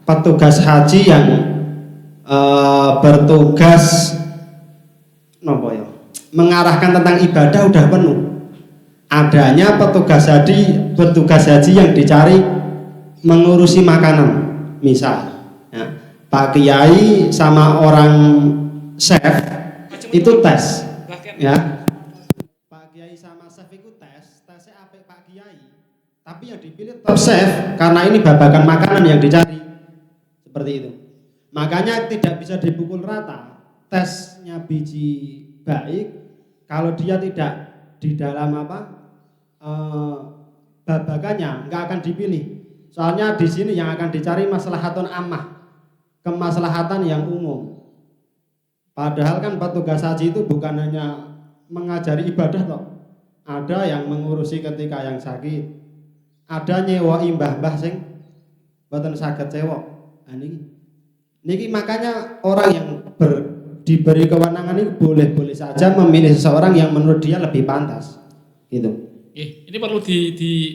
petugas haji yang bertugas nopo ya, mengarahkan tentang ibadah udah penuh. Adanya petugas haji yang dicari mengurusi makanan, misal ya, Pak Kiai sama orang chef itu tes ya. Pak Kiai sama chef itu tesnya apik Pak Kiai, tapi yang dipilih top chef karena ini babagan makanan yang dicari, seperti itu. Makanya tidak bisa dipukul rata tesnya biji baik kalau dia tidak di dalam babagannya, nggak akan dipilih. Soalnya di sini yang akan dicari maslahatun ammah, kemaslahatan yang umum. Padahal kan petugas haji itu bukan hanya mengajari ibadah toh. Ada yang mengurusi ketika yang sakit, ada nyewa mbah-mbah sing boten saged cewek. Nah, niki makanya orang yang diberi kewenangan ini boleh-boleh saja memilih seseorang yang menurut dia lebih pantas, gitu. Ini perlu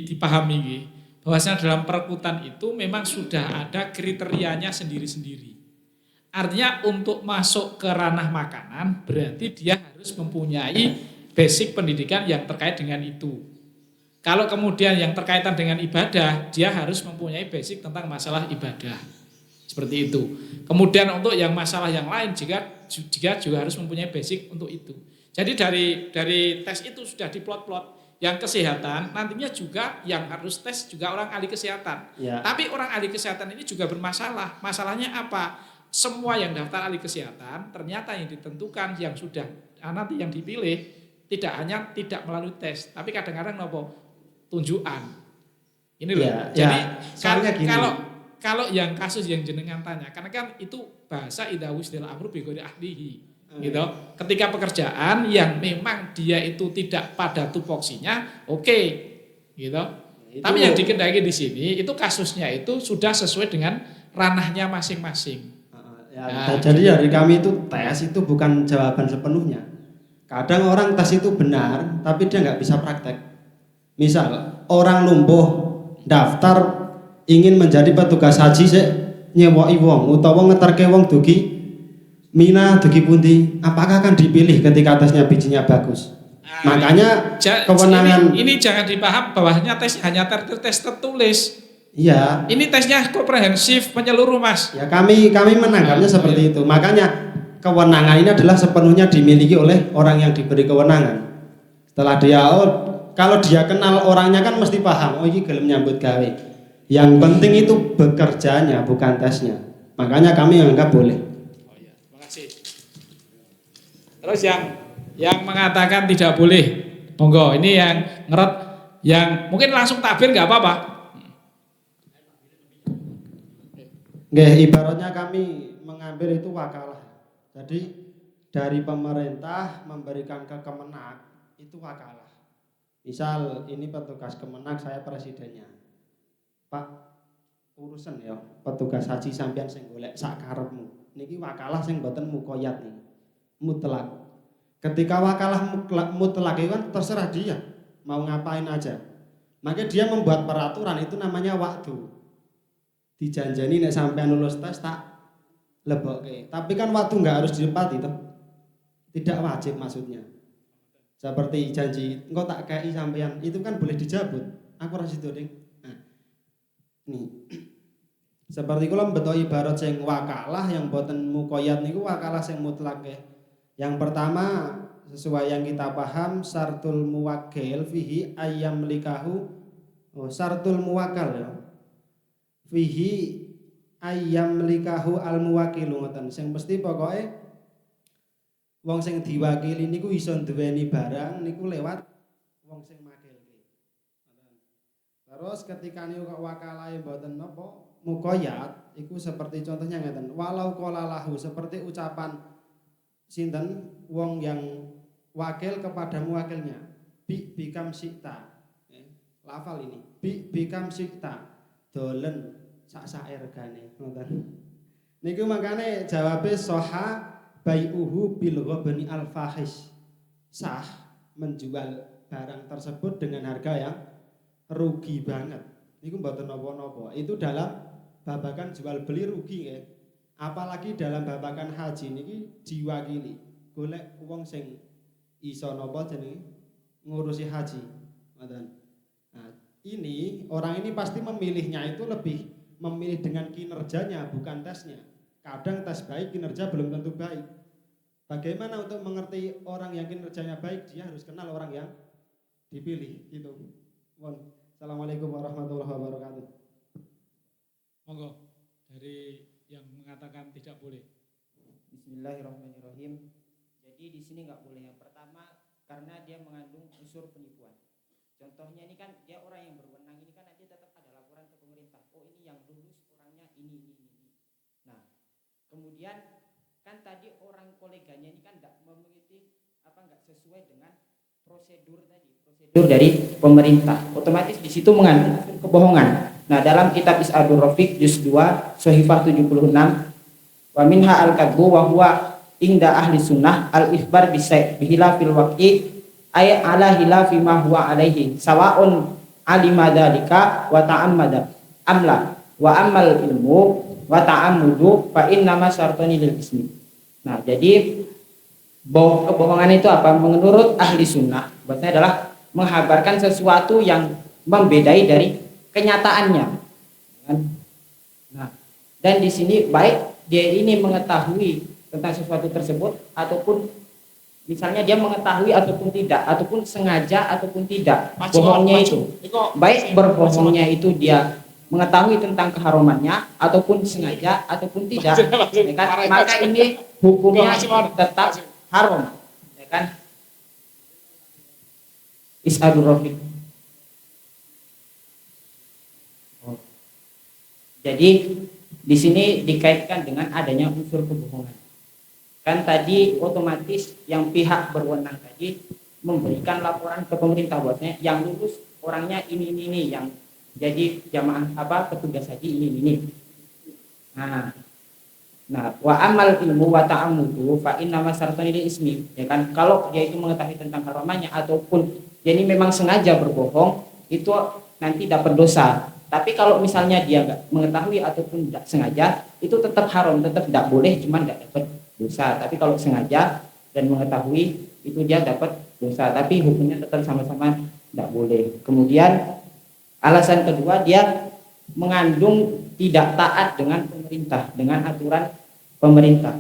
dipahami, bahwasanya dalam perkutan itu memang sudah ada kriterianya sendiri-sendiri. Artinya untuk masuk ke ranah makanan berarti dia harus mempunyai basic pendidikan yang terkait dengan itu. Kalau kemudian yang terkaitan dengan ibadah, dia harus mempunyai basic tentang masalah ibadah. Seperti itu. Kemudian untuk yang masalah yang lain jika juga harus mempunyai basic untuk itu. Jadi dari tes itu sudah diplot-plot. Yang kesehatan nantinya juga yang harus tes juga orang ahli kesehatan. Ya. Tapi orang ahli kesehatan ini juga bermasalah. Masalahnya apa? Semua yang daftar ahli kesehatan ternyata yang ditentukan yang sudah nanti yang dipilih tidak melalui tes, tapi kadang-kadang tunjukan. Ini loh. Jadi kalau yang kasus yang jenengan tanya, karena kan itu bahasa idawis dalam amru bi ghairi ahlihi, gitu. Ketika pekerjaan yang memang dia itu tidak pada tupoksinya, oke, gitu. Tapi yang dikendaki di sini itu kasusnya itu sudah sesuai dengan ranahnya masing-masing. Jadi dari kami itu tes itu bukan jawaban sepenuhnya. Kadang orang tes itu benar, tapi dia nggak bisa praktek. Misal orang lumpuh daftar ingin menjadi petugas haji nyewoki wong utawa ngeterke wong dugi Mina dugi pundi, apakah akan dipilih ketika tesnya bijinya bagus? Makanya kewenangan ini jangan dipaham bahwasanya tes hanya tes tertulis. Iya. Ini tesnya komprehensif menyeluruh, Mas. Ya kami menanggapnya seperti itu. Makanya kewenangan ini adalah sepenuhnya dimiliki oleh orang yang diberi kewenangan. Setelah dia kalau dia kenal orangnya kan mesti paham, ini gelem nyambut gawe. Yang penting itu bekerjanya, bukan tesnya. Makanya kami menganggap boleh. Oh iya, terima kasih. Terus yang mengatakan tidak boleh, monggo. Ini yang ngeret, yang mungkin langsung takbir nggak apa-apa. Nggih, ibaratnya kami mengambil itu wakalah. Jadi dari pemerintah memberikan ke Kemenak itu wakalah. Misal ini petugas Kemenak, saya presidennya. Pak, urusan ya petugas haji sampean sing golek sak karepmu. Niki wakalah sing mboten mukoyat niki. Mutlak. Ketika wakalah mutlak itu kan terserah dia mau ngapain aja. Maka dia membuat peraturan itu namanya waktu. Dijanjani nek sampean lulus tes tak lebokke. Tapi kan waktu enggak harus ditepati toh. Tidak wajib maksudnya. Seperti janji engkau tak kei sampean itu kan boleh dijabut. Aku ora sido ding. Nih. Seperti kula mbeto ibarat sing wakalah yang boten mukoyat niku wakalah sing mutlak ya. Yang pertama sesuai yang kita paham syartul muwakkil fihi ayyam likahu syartul muwakkal ya. Fihi ayyam likahu al muwakkilu ngoten. Sing mesti pokoke wong sing diwakili niku iso duweni barang niku lewat wong sing terus ketika niku kok wakalahe mboten napa muqayyad iku seperti contohnya ngeten walau qala lahu seperti ucapan sinten wong yang wakil kepada muwakilnya bikam sikta lafal ini bikam sikta dolen sak regane ngoten niku makane jawabe soha bai'uhu bil ghabni al fahish sah menjual barang tersebut dengan harga yang rugi banget. Niku mboten napa-napa. Itu dalam babakan jual beli rugi ya. Apalagi dalam babakan haji niki diwakili golek wong sing iso napa jenenge ngurusi haji. Ngoten. Nah, ini orang ini pasti memilihnya itu lebih memilih dengan kinerjanya bukan tesnya. Kadang tes baik kinerja belum tentu baik. Bagaimana untuk mengerti orang yang kinerjanya baik? Dia harus kenal orang yang dipilih gitu. Assalamualaikum warahmatullahi wabarakatuh. Monggo dari yang mengatakan tidak boleh. Bismillahirrahmanirrahim. Jadi di sini nggak boleh. Yang pertama karena dia mengandung unsur penipuan. Contohnya ini kan dia orang yang berwenang, ini kan nanti tetap ada laporan ke pemerintah. Oh ini yang lulus orangnya ini. Nah kemudian kan tadi orang koleganya ini kan nggak memiliki nggak sesuai dengan prosedur dari pemerintah. Otomatis di situ mengandung kebohongan. Nah dalam kitab Is'adur Rafiq juz 2 Sohifah 76 wa minha al-kadbu wa huwa inda ahli sunnah al-ikhbar bihilafil waqi ay ala hilafi ma huwa alaihi sawaun alima dzalika wa ta'ammada amla wa ammal ilmu wa ta'ammudu fa innama syartani lil ismi. Nah jadi kebohongan itu apa? Menurut ahli sunnah bahwasanya adalah menghabarkan sesuatu yang membedai dari kenyataannya. Nah dan di sini baik dia ini mengetahui tentang sesuatu tersebut ataupun misalnya dia mengetahui ataupun tidak, ataupun sengaja ataupun tidak, bohongnya itu. Baik berbohongnya itu dia mengetahui tentang keharumannya ataupun sengaja ataupun tidak, ya kan? Maka ini hukumnya tetap haram, ya kan? Is'adur Rafiq. Jadi di sini dikaitkan dengan adanya unsur kebohongan. Kan tadi otomatis yang pihak berwenang tadi memberikan laporan ke pemerintah bahwasanya yang lulus orangnya ini yang jadi jamaah petugas haji ini. Nah wa amal ilmu wa ta'ammudu fa inna masartani li ismi, ya kan, kalau dia itu mengetahui tentang haramannya ataupun dia ini memang sengaja berbohong itu nanti dapat dosa. Tapi kalau misalnya dia nggak mengetahui ataupun tidak sengaja itu tetap haram, tetap tidak boleh, cuma tidak dapat dosa. Tapi kalau sengaja dan mengetahui itu dia dapat dosa, tapi hukumnya tetap sama-sama tidak boleh. Kemudian alasan kedua, dia mengandung tidak taat dengan pemerintah, dengan aturan pemerintah.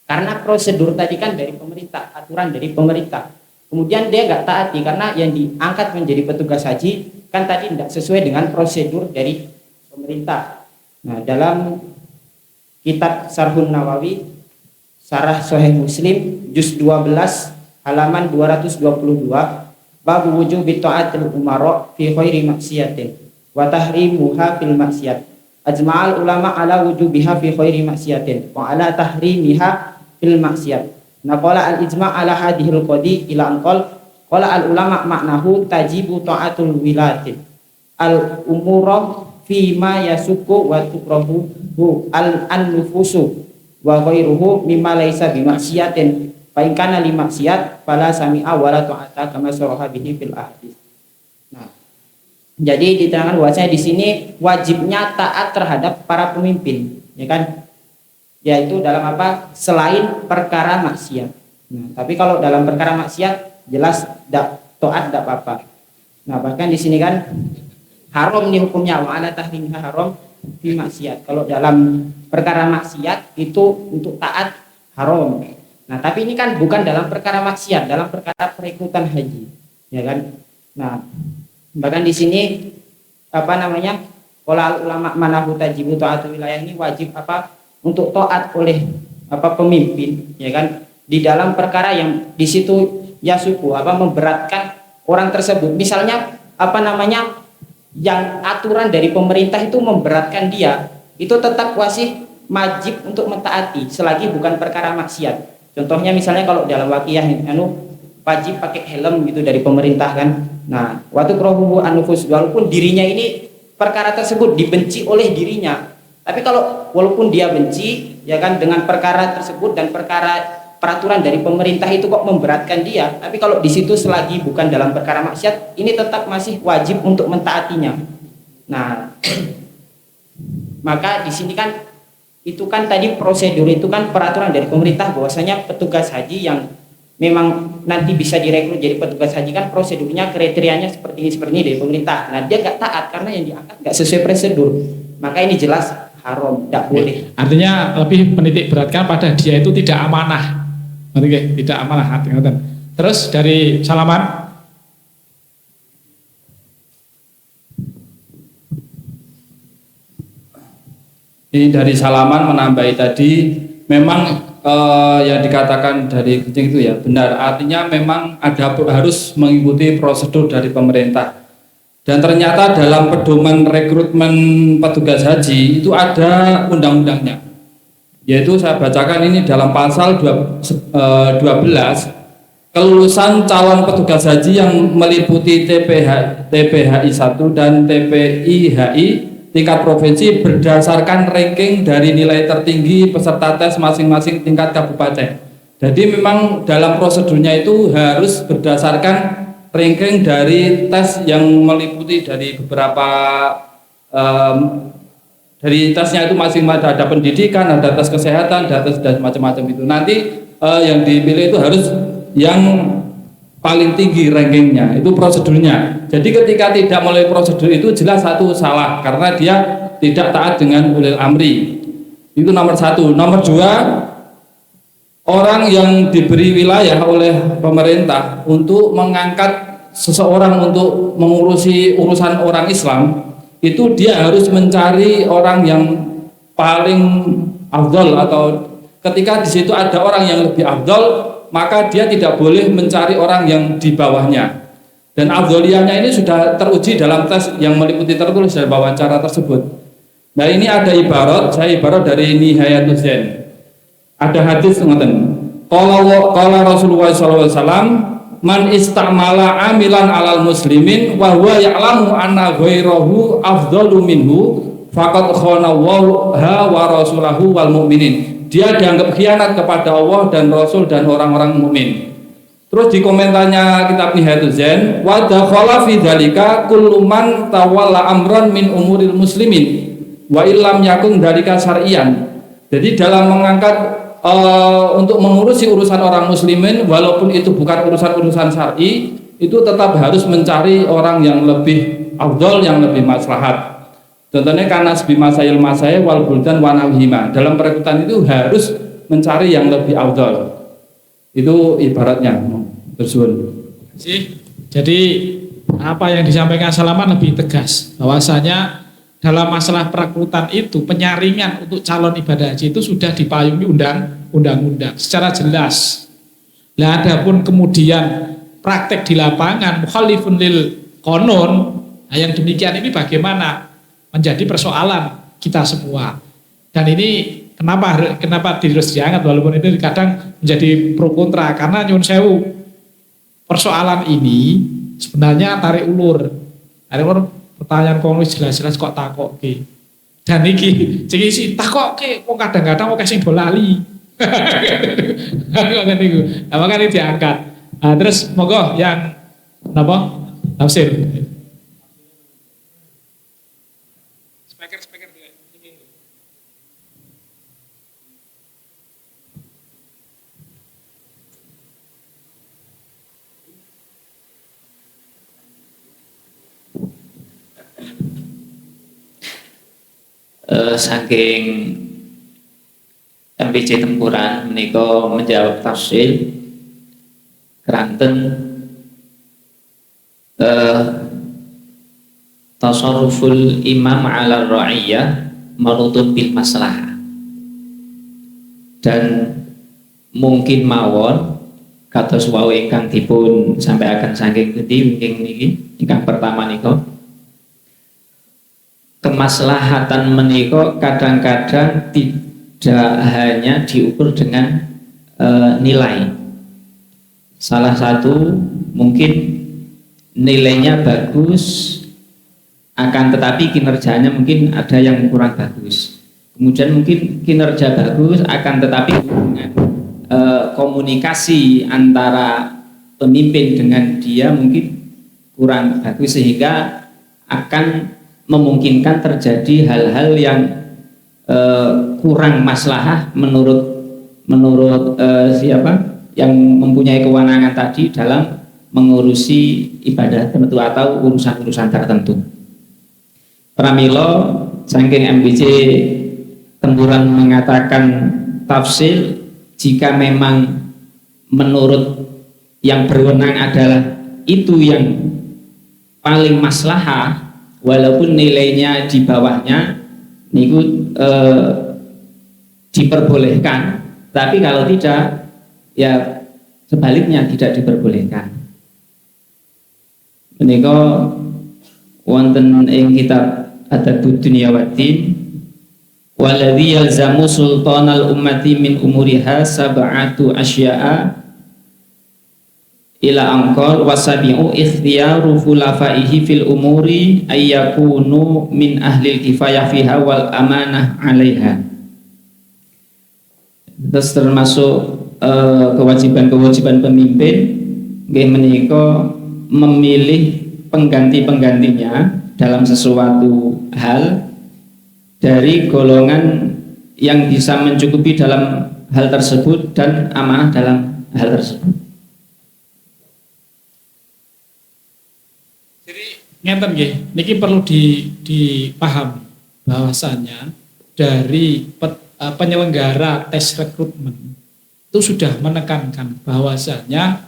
Karena prosedur tadi kan dari pemerintah, aturan dari pemerintah. Kemudian dia nggak taati karena yang diangkat menjadi petugas haji kan tadi tidak sesuai dengan prosedur dari pemerintah. Nah dalam kitab Syarhun Nawawi Syarah Sahih Muslim juz 12 halaman 222 bab wujubi ta'atil umara fi khairi maksiatin wa tahrimuha fil maksiat ajma'al ulama ala wujubiha fi khairi maksiatin wa ala tahrimiha fil maksiat. Naqala al-ijma' ala hadhil qadi ila anqal qala al-ulama maknahu tajibu ta'atul wilatin al-umura fi ma yasuku wa tukrahu al-nufusu wa ghairuhu mimma laisa bi maksiatin fa in kana li maksiat fala sami'a wa la ta'ata kama saraha bihi fil ahadits. Nah, jadi diterangkan bahwasanya di sini wajibnya taat terhadap para pemimpin, ya kan? Yaitu dalam apa? Selain perkara maksiat. Nah, tapi kalau dalam perkara maksiat jelas taat tidak apa-apa. Nah, bahkan di sini kan haram nih hukumnya, wa ala tahrimha haram fi maksiat. Kalau dalam perkara maksiat itu untuk taat haram. Nah, tapi ini kan bukan dalam perkara maksiat, dalam perkara perekrutan haji, ya kan? Nah, bahkan di sini Qala ulama manahu tajibu ta'atul wilayah ini wajib untuk taat oleh pemimpin, ya kan, di dalam perkara yang di situ yasuku memberatkan orang tersebut. Misalnya yang aturan dari pemerintah itu memberatkan dia, itu tetap wajib untuk mentaati selagi bukan perkara maksiat. Contohnya misalnya kalau dalam wakiyah wajib pakai helm gitu dari pemerintah kan. Nah, waktu krohubu anufus, walaupun dirinya ini perkara tersebut dibenci oleh dirinya, tapi kalau walaupun dia benci, ya kan, dengan perkara tersebut dan perkara peraturan dari pemerintah itu kok memberatkan dia, tapi kalau di situ selagi bukan dalam perkara maksiat, ini tetap masih wajib untuk mentaatinya. Nah, Maka di sini kan itu kan tadi prosedur itu kan peraturan dari pemerintah bahwasanya petugas haji yang memang nanti bisa direkrut jadi petugas haji kan prosedurnya kriterianya seperti ini dari pemerintah. Nah dia nggak taat karena yang diangkat nggak sesuai prosedur. Maka ini jelas haram, tidak boleh. Artinya lebih menitik beratkan pada dia itu tidak amanah. Oke, tidak amanah. Terus dari Salaman. Ini dari Salaman menambahi tadi, memang yang dikatakan dari Kencing itu ya benar. Artinya memang harus mengikuti prosedur dari pemerintah. Dan ternyata dalam pedoman rekrutmen petugas haji itu ada undang-undangnya. Yaitu saya bacakan ini dalam pasal 12, kelulusan calon petugas haji yang meliputi TPHI 1 dan TPIHI tingkat provinsi berdasarkan ranking dari nilai tertinggi peserta tes masing-masing tingkat kabupaten. Jadi memang dalam prosedurnya itu harus berdasarkan ranking dari tes yang meliputi dari beberapa dari tesnya itu masing-masing, ada pendidikan, ada tes kesehatan, ada tes dan macam-macam itu. Nanti yang dipilih itu harus yang paling tinggi rankingnya, itu prosedurnya. Jadi ketika tidak melalui prosedur itu jelas satu salah karena dia tidak taat dengan ulil amri. Itu nomor satu. Nomor dua, orang yang diberi wilayah oleh pemerintah untuk mengangkat seseorang untuk mengurusi urusan orang Islam, itu dia harus mencari orang yang paling afdol, atau ketika di situ ada orang yang lebih afdol, maka dia tidak boleh mencari orang yang di bawahnya. Dan afdoliyahnya ini sudah teruji dalam tes yang meliputi tertulis dari wawancara tersebut. Nah ini ada ibarat, saya ibarat dari Nihayatul Zain. Ada hadis ngoten. Qala Rasulullah sallallahu alaihi wasallam, man istamala amilan alal muslimin wa huwa ya'lamu anna ghairahu afdalu minhu faqad khana Allaha wa rasulahu wal mu'minin. Dia dianggap khianat kepada Allah dan Rasul dan orang-orang mukmin. Terus di komentarnya kitab Nihayatul Zain, wa dakhala fi dzalika kullu man tawalla amran min umuril muslimin wa illam yakun dzalika syar'iyan. Jadi dalam mengangkat untuk mengurusi urusan orang muslimin walaupun itu bukan urusan-urusan syar'i, itu tetap harus mencari orang yang lebih afdol, yang lebih maslahat. Contohnya karena bimasail masai wal buldan wanawhima, dalam perekrutan itu harus mencari yang lebih afdol. Itu ibaratnya. Bersuun. Jadi apa yang disampaikan Salaman lebih tegas bahwasanya dalam masalah perekrutan itu penyaringan untuk calon ibadah haji itu sudah dipayungi undang-undang secara jelas. Lah adapun kemudian praktek di lapangan mukhalifun lil qanun, nah yang demikian ini bagaimana menjadi persoalan kita semua. Dan ini kenapa harus diangkat walaupun ini kadang menjadi pro kontra karena nyun sewu persoalan ini sebenarnya tarik ulur pertanyaan komunis jelas-jelas kok takok ke. Dan iki jadi si takok ke kok kadang-kadang kok sing bolali. Kan niku. Nah, makanya diangkat. Nah, terus monggo yang napa? Tafsir. Speaker dulu. Saking MPC Tempuran menika menjawab tafsir keranten tasarruful imam ala ra'iyah manutun bil maslahah, dan mungkin mawon kados wau ingkang dipun sampaikan saking pundi niki ingkang pertama nika kemaslahatan menika kadang-kadang tidak hanya diukur dengan nilai. Salah satu mungkin nilainya bagus, akan tetapi kinerjanya mungkin ada yang kurang bagus. Kemudian mungkin kinerja bagus, akan tetapi dengan komunikasi antara pemimpin dengan dia mungkin kurang bagus, sehingga akan memungkinkan terjadi hal-hal yang kurang maslahah menurut siapa yang mempunyai kewenangan tadi dalam mengurusi ibadah tertentu atau urusan-urusan tertentu. Pramila saking MBC temburan mengatakan tafsil jika memang menurut yang berwenang adalah itu yang paling maslahah walaupun nilainya di bawahnya niku diperbolehkan, tapi kalau tidak ya sebaliknya tidak diperbolehkan. Menika wonten ing kitab Adabud Dunya Waddin waladzi yalzamu sultanal ummati min umuriha sab'atu asya'a ila angkol wasabi'u ikhtiyaru khulafaihi fil umuri ayyakunu min ahlil kifayah fiha wal amanah alaiha. Terus termasuk kewajiban-kewajiban pemimpin nggih menika memilih pengganti-penggantinya dalam sesuatu hal dari golongan yang bisa mencukupi dalam hal tersebut dan amanah dalam hal tersebut. Jadi ngeten nggih, niki perlu dipahami bahwasannya dari penyelenggara tes rekrutmen itu sudah menekankan bahwasannya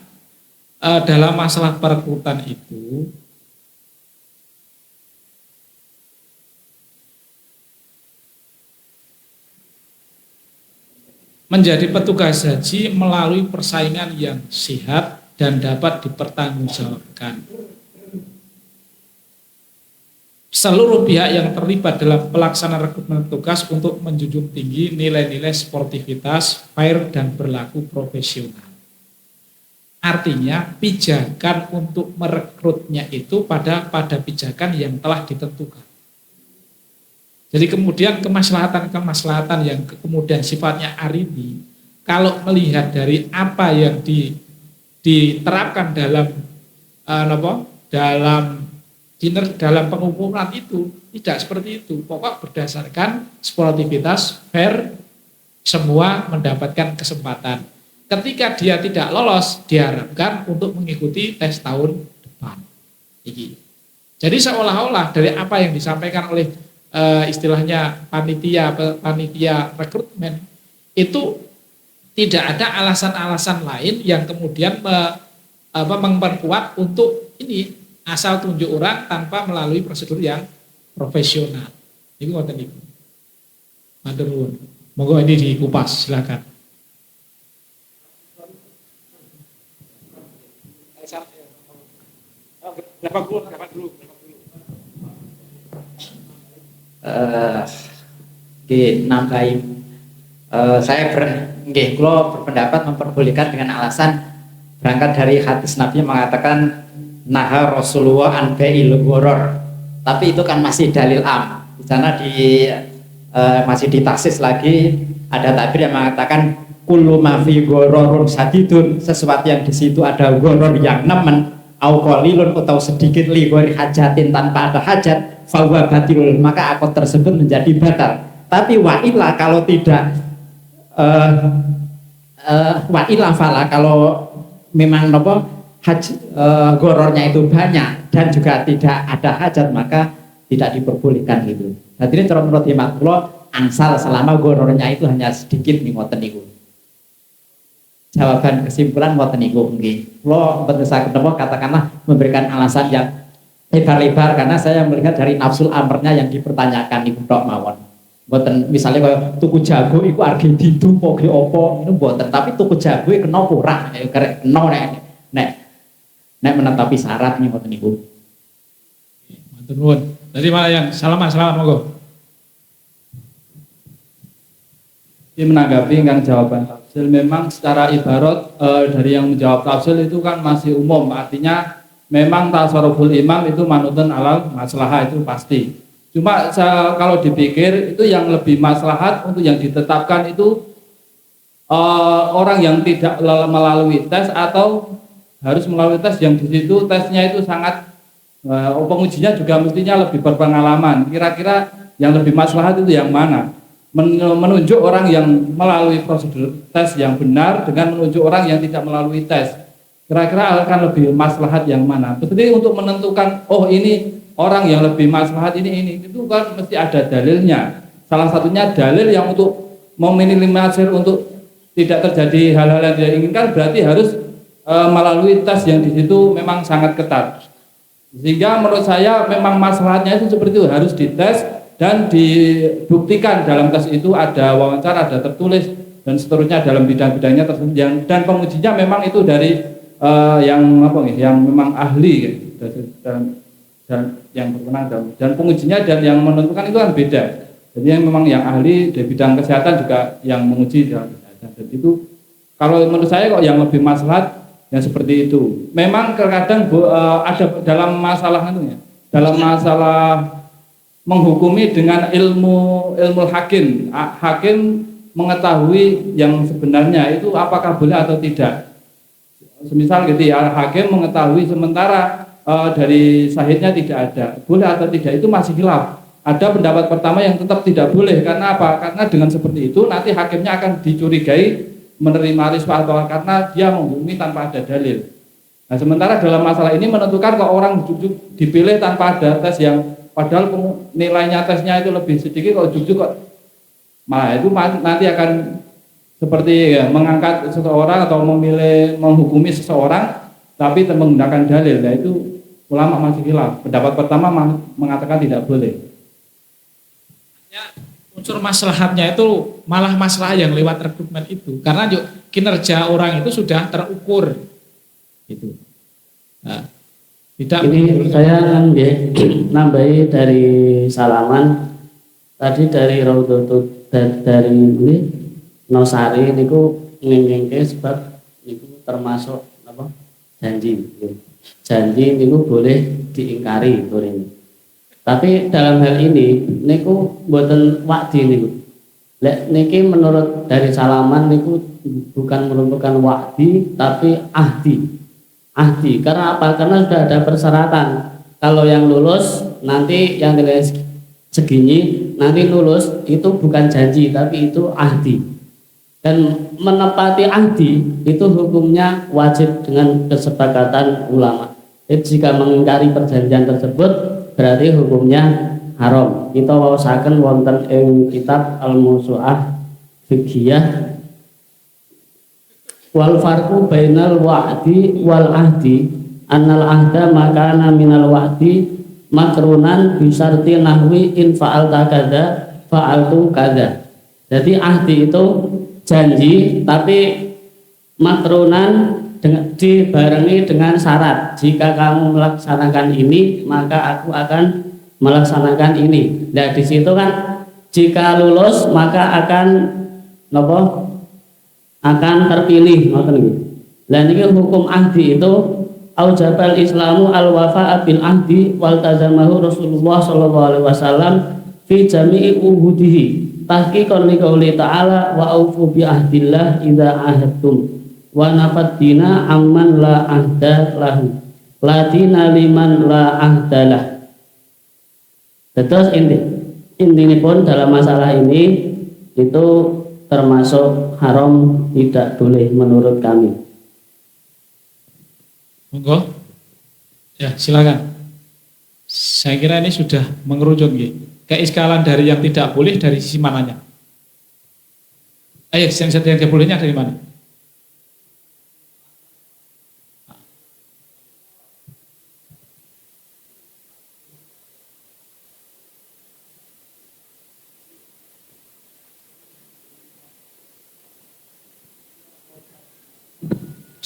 dalam masalah perekrutan itu menjadi petugas haji melalui persaingan yang sehat dan dapat dipertanggungjawabkan. Seluruh pihak yang terlibat dalam pelaksanaan rekrutmen petugas untuk menjunjung tinggi nilai-nilai sportivitas, fair dan berlaku profesional. Artinya pijakan untuk merekrutnya itu pada pijakan yang telah ditentukan. Jadi kemudian kemaslahatan yang kemudian sifatnya aridi, kalau melihat dari apa yang diterapkan dalam dalam pengumuman itu tidak seperti itu. Pokok berdasarkan sportivitas, fair, semua mendapatkan kesempatan. Ketika dia tidak lolos, diharapkan untuk mengikuti tes tahun depan. Jadi seolah-olah dari apa yang disampaikan oleh istilahnya panitia rekrutmen itu tidak ada alasan-alasan lain yang kemudian memperkuat untuk ini asal tunjuk orang tanpa melalui prosedur yang profesional. Ini ngoten niku. Matur nuwun. Monggo ini dikupas, silakan. Nambahin, saya berpendapat memperbolehkan dengan alasan berangkat dari hadis Nabi mengatakan naha Rasulullah an bai'il gharar, tapi itu kan masih dalil am. Di sana masih ditaksis lagi ada takbir yang mengatakan kullu ma fi ghararun sadidun, sesuatu yang di situ ada gharar yang nemen au qalilun atau sedikit li ghairi hajatin tanpa ada hajat fahuwa batil, maka akad tersebut menjadi batal. Tapi wa illa kalau tidak wa illa fala, kalau memang gorornya itu banyak dan juga tidak ada hajat maka tidak diperbolehkan gitu. Jadi ini menurut hemat kula angsal selama gorornya itu hanya sedikit nih ngoten niku. Jawaban kesimpulan ngoten niku nggih. Kula mboten saged katakanlah memberikan alasan yang lebar-lebar karena saya melihat dari nafsul amarnya yang dipertanyakan niku tok mawon. Mboten misalnya kaya tuku jago iku arge didu poge opo itu mboten, tapi tuku jago kena kurang kena nek menetapi syarat nih ngoten niku. Matur nuwun. Dari mana yang salaman monggo. Ini menanggapi kan jawaban tafsir, memang secara ibarat dari yang menjawab tafsir itu kan masih umum, artinya memang tasarruful imam itu manutun alal maslahah itu pasti. Cuma kalau dipikir itu yang lebih maslahat untuk yang ditetapkan itu orang yang tidak melalui tes atau harus melalui tes yang di situ tesnya itu sangat pengujinya juga mestinya lebih berpengalaman. Kira-kira yang lebih maslahat itu yang mana? menunjuk orang yang melalui prosedur tes yang benar dengan menunjuk orang yang tidak melalui tes. Kira-kira akan lebih maslahat yang mana? Jadi untuk menentukan ini orang yang lebih maslahat ini itu kan mesti ada dalilnya. Salah satunya dalil yang untuk meminimalisir untuk tidak terjadi hal-hal yang tidak diinginkan berarti harus melalui tes yang di situ memang sangat ketat. Sehingga menurut saya memang masalahnya itu seperti itu, harus dites dan dibuktikan dalam tes itu ada wawancara, ada tertulis dan seterusnya dalam bidang-bidangnya tersebut dan pengujinya memang itu dari yang memang ahli gitu, dan yang berwenang dan pengujinya dan yang menentukan itu kan beda. Jadi yang memang yang ahli di bidang kesehatan juga yang menguji dalam kesehatan. Dan itu kalau menurut saya kok yang lebih maslahat yang seperti itu. Memang terkadang ada dalam masalah itu ya, dalam masalah menghukumi dengan ilmu hakim. Hakim mengetahui yang sebenarnya itu apakah boleh atau tidak. Semisal gitu ya, hakim mengetahui sementara dari syahidnya tidak ada, boleh atau tidak itu masih khilaf. Ada pendapat pertama yang tetap tidak boleh, karena apa? Karena dengan seperti itu nanti hakimnya akan dicurigai menerima riswah atau karena dia menghukumi tanpa ada dalil. Nah sementara dalam masalah ini menentukan kok orang dipilih tanpa ada tes yang padahal nilainya tesnya itu lebih sedikit, kok jujuk kok malah itu nanti akan seperti ya, mengangkat seseorang atau menghukumi seseorang tapi menggunakan dalil. Nah itu ulama masih khilaf. Pendapat pertama mengatakan tidak boleh. Unsur maslahatnya itu malah masalah yang lewat rekrutmen itu, karena kinerja orang itu sudah terukur gitu. Nah, tidak ini saya nambahi dari Salaman tadi dari Raudhatut dari ini Nosari niku ngengke sebab niku termasuk apa janji niku boleh diingkari ini. Tapi dalam hal ini niku mboten wa'di niku. Lek niki menurut dari Salaman niku bukan merupakan wa'di tapi ahdi. Ahdi karena apa? Karena sudah ada persyaratan. Kalau yang lulus nanti yang nilai segini nanti lulus itu bukan janji tapi itu ahdi. Dan menepati ahdi itu hukumnya wajib dengan kesepakatan ulama. Jadi jika mengingkari perjanjian tersebut berarti hukumnya haram. Kita wawasaken wonten ing kitab Al-Mawsu'ah Fiqhiyah wal farqu bainal wa'di wal ahdi annal ahda makana minal wa'di makrunan bisarti nahwi in fa'alta kadza fa'altu kadza. Jadi ahdi itu janji tapi makrunan dibarengi dengan syarat, jika kamu melaksanakan ini maka aku akan melaksanakan ini. Nah di situ kan jika lulus maka akan terpilih. Nah ini hukum ahdi itu aujabal Islamu al wafa'a bil ahdi wal tazamahu Rasulullah sallallahu alaihi wasallam fi jami'i uhudihi tahqiqan li qouli ta'ala wa aufu bi ahdillah idza ahadtum wa nafad dina amman la ahda lahu la dina liman la ahdalah. Terus intinya pun dalam masalah ini itu termasuk haram, tidak boleh menurut kami. Monggo ya silakan. Saya kira ini sudah mengerucut keiskalan dari yang tidak boleh dari sisi mananya. Ayo yang tidak bolehnya dari mana?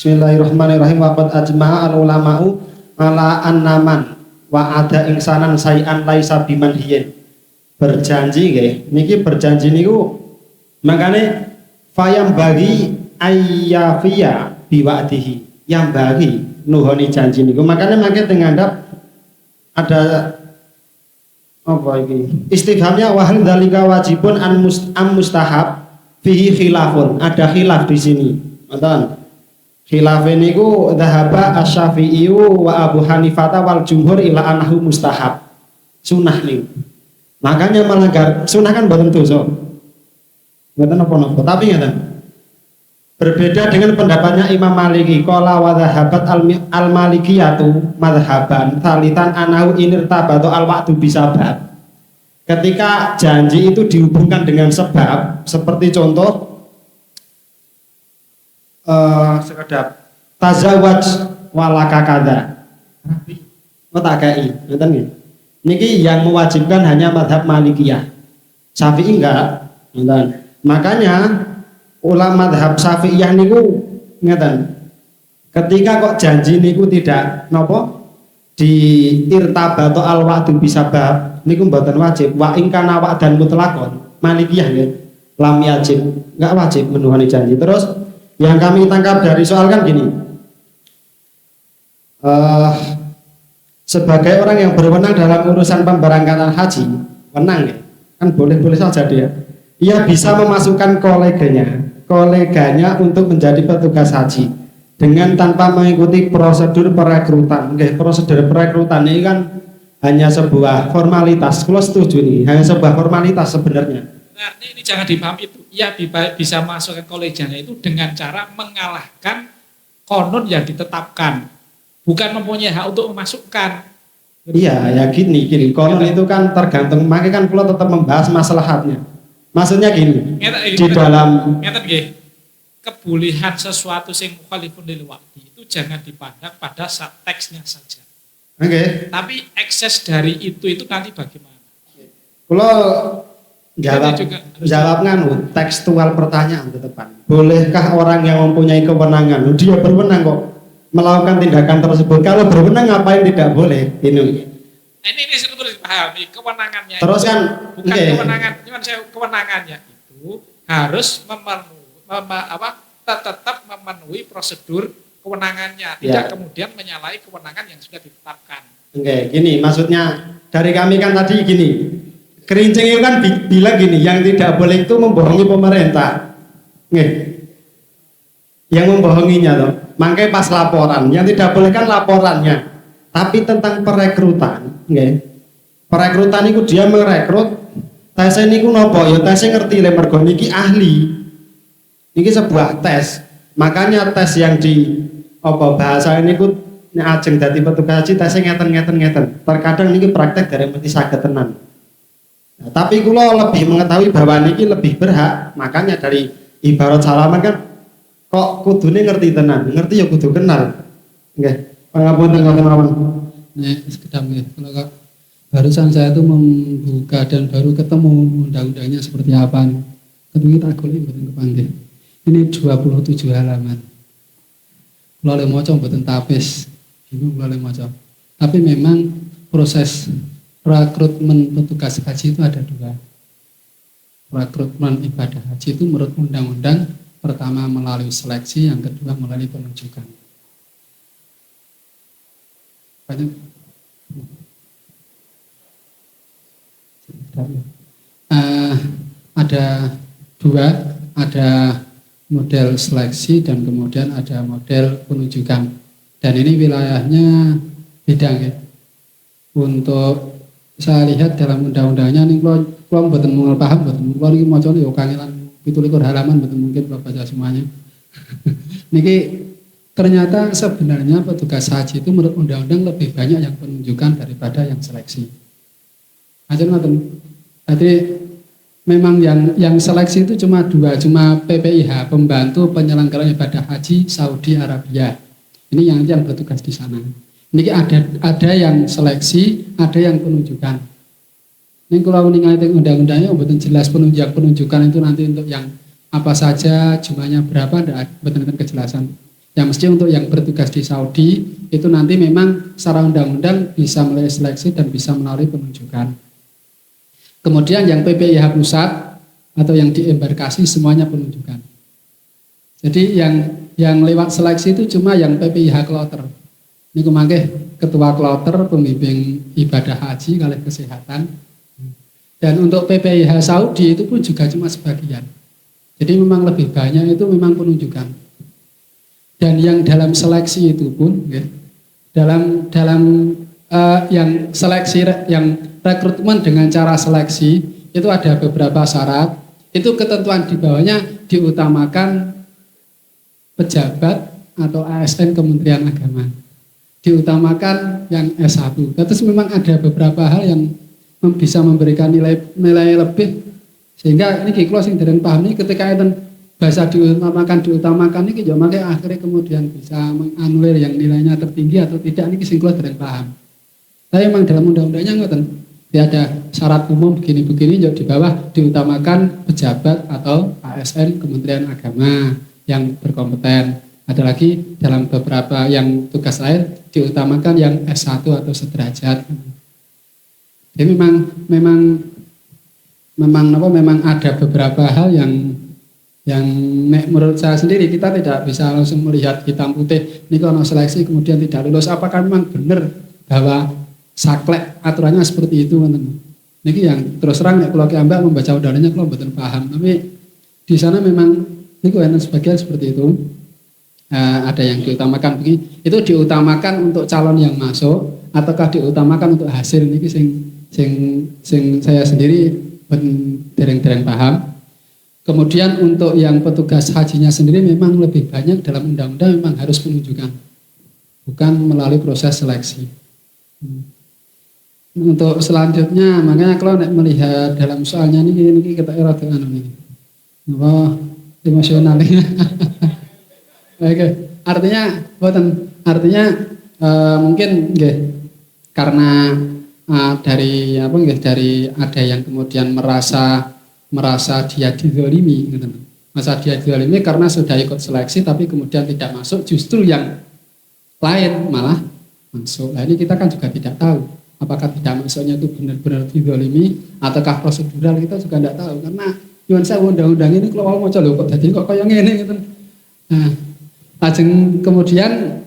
Bismillahirrahmanirrahim. Waqad ajma'a al-ulama'u ala annaman wa ada ingsanan sayan laisa bimanhiyin. Berjanji nggih. Niki berjanji niku makane fayam bagi ayyafiya biwa'dihi. Yang bagi nuhoni janji niku makane mangke tenganggap ada apa iki? Istifhamnya wa hal dzalika wajibun am mustahab fihi khilafun. Ada khilaf di sini. Ngoten. Khilaf niku dhahaba asy-Syafi'i wa Abu Hanifah wal jumhur ila annahu mustahab. Sunah niku. Makanya melanggar sunah kan boten dosa. Mboten napa-napa, tapi ngeten. Berbeda dengan pendapatnya Imam Maliki, qala wa dhahabat al-malikiyatu madhaban thalitan anahu inirtabatu al-wa'du bisabab. Ketika janji itu dihubungkan dengan sebab, seperti contoh sekedap tazawwaj walaka kadza. Mutakai, ngoten nggih. Niki yang mewajibkan hanya madhab Malikiyah. Syafi'i enggak, ngoten. Makanya ulama madhab Syafi'iyah niku ngeten. Ketika kok janji niku tidak napa di irtabatu al wa'du bisabab niku mboten wajib. Wa in kana wa'dan mutlaqon. Malikiyah nggih. Lam yajib, enggak wajib menuhani janji. Terus yang kami tangkap dari soal kan gini. Sebagai orang yang berwenang dalam urusan pemberangkatan haji, wenang ya, kan boleh-boleh saja dia. Ia bisa memasukkan koleganya untuk menjadi petugas haji dengan tanpa mengikuti prosedur perekrutan. Oke, prosedur perekrutan ini kan hanya sebuah formalitas. Kalau setuju nih, hanya sebuah formalitas sebenarnya. Nah, ini jangan dipahami itu. Ia bisa masukkan koleganya itu dengan cara mengalahkan konon yang ditetapkan. Bukan mempunyai hak untuk memasukkan. Iya, ya gini. Konon itu kan tergantung. Makanya kan kalau tetap membahas masalahnya. Maksudnya gini. Di dalam kebolehan sesuatu yang mukhalifun lil waqti itu jangan dipandang pada teksnya saja. Oke. Tapi ekses dari itu nanti bagaimana? Kalau jawab nganu tekstual pertanyaan tetepan. Bolehkah orang yang mempunyai kewenangan? Dia berwenang kok melakukan tindakan tersebut. Kalau berwenang ngapain tidak boleh? Ini sebetulnya dipahami kewenangannya. Terus kan bukan kewenangan, kewenangannya itu harus tetap memenuhi prosedur kewenangannya, tidak kemudian menyalahi kewenangan yang sudah ditetapkan. Oke, gini maksudnya dari kami kan tadi gini. Kerincing itu kan bilang gini, yang tidak boleh itu membohongi pemerintah. Yang membohonginya toh. Makanya pas laporan, yang tidak boleh kan laporannya. Tapi tentang perekrutan, perekrutan itu dia merekrut. Tesnya niku nopo, ya tesnya ngerti le mergo niki ahli. Niki sebuah tes. Makanya tes yang di bahasa niku ajeng dadi petugas haji tesnya ngeten. Terkadang niki praktek dari mesti saged tenan. Nah, tapi kula lebih mengetahui bahwa niki lebih berhak. Makanya dari ibarat salaman kan kok kudune ngerti tenan, ngerti ya kudu kenal. Nggih. Pangapunten ngoten mawon. Nek sekedap nggih, kalau barusan saya itu membuka dan baru ketemu undang-undangnya seperti apa nih. Ketemu tak golek mboten kepanggih. Ini 27 halaman. Kula le maca mboten tapis. Bingung kula le maca. Tapi memang proses rekrutmen petugas haji itu ada dua. Rekrutmen ibadah haji itu menurut undang-undang pertama melalui seleksi, yang kedua melalui penunjukan. Ada dua, ada model seleksi dan kemudian ada model penunjukan. Dan ini wilayahnya beda ya. Untuk saya lihat dalam undang-undangnya ini kalau mboten mungkin paham, mboten kalau ini macam ya kangelan 17 halaman betul mungkin kalau baca semuanya. Niki ternyata sebenarnya petugas haji itu menurut undang-undang lebih banyak yang penunjukan daripada yang seleksi. Jadi memang yang seleksi itu cuma dua, cuma PPIH, pembantu penyelenggaraan ibadah haji Saudi Arabia. Ini yang bertugas di sana. Ini ada yang seleksi, ada yang penunjukan. Ini kalau ningali undang-undangnya betul jelas penunjukan itu nanti untuk yang apa saja, jumlahnya berapa, ada betul-betul kejelasan. Yang mesti untuk yang bertugas di Saudi itu nanti memang secara undang-undang bisa melalui seleksi dan bisa melalui penunjukan. Kemudian yang PPIH pusat atau yang di embarkasi semuanya penunjukan. Jadi yang lewat seleksi itu cuma yang PPIH kloter. Ini kemangke ketua kloter, pembimbing ibadah haji kali kesehatan. Dan untuk PPIH Saudi itu pun juga cuma sebagian. Jadi memang lebih banyak itu memang penunjukan. Dan yang dalam seleksi itu pun, ya, dalam yang seleksi, yang rekrutmen dengan cara seleksi itu ada beberapa syarat. Itu ketentuan di bawahnya diutamakan pejabat atau ASN Kementerian Agama. Diutamakan yang S1. Terus memang ada beberapa hal yang bisa memberikan nilai lebih, sehingga ini kalau sing dereng paham ini ketika itu bahasa diutamakan ini juga makanya akhirnya kemudian bisa menganulir yang nilainya tertinggi atau tidak, ini sing kula dereng paham. Tapi memang dalam undang-undangnya ngoten, ada syarat umum begini-begini, di bawah diutamakan pejabat atau ASN Kementerian Agama yang berkompeten. Ada lagi dalam beberapa yang tugas lain diutamakan yang S1 atau sederajat. Jadi memang ada beberapa hal yang menurut saya sendiri kita tidak bisa langsung melihat hitam putih. Ini kalau seleksi kemudian tidak lulus, apakah memang benar bahwa saklek aturannya seperti itu? Ini yang terus terang kalau Mbak membaca undang-undangnya kalau betul paham. Tapi di sana memang ini sebagian seperti itu. Ada yang diutamakan begini, itu diutamakan untuk calon yang masuk ataukah diutamakan untuk hasil? Ini sing saya sendiri dereng paham. Kemudian untuk yang petugas hajinya sendiri memang lebih banyak dalam undang-undang memang harus penunjukan, bukan melalui proses seleksi. Untuk selanjutnya, makanya kalau melihat dalam soalnya ini kita rada ini, emosional ini. Oke, artinya mungkin karena dari ada yang kemudian merasa dia dizalimi, merasa dia dizalimi karena sudah ikut seleksi tapi kemudian tidak masuk, justru yang lain malah masuk. Nah ini kita kan juga tidak tahu apakah tidak masuknya itu benar-benar dizalimi ataukah prosedural, kita juga tidak tahu karena nyuwun saya undang-undang ini kalau mau coba kok jadi kok kayak ngene gitu. Nah, lajeng kemudian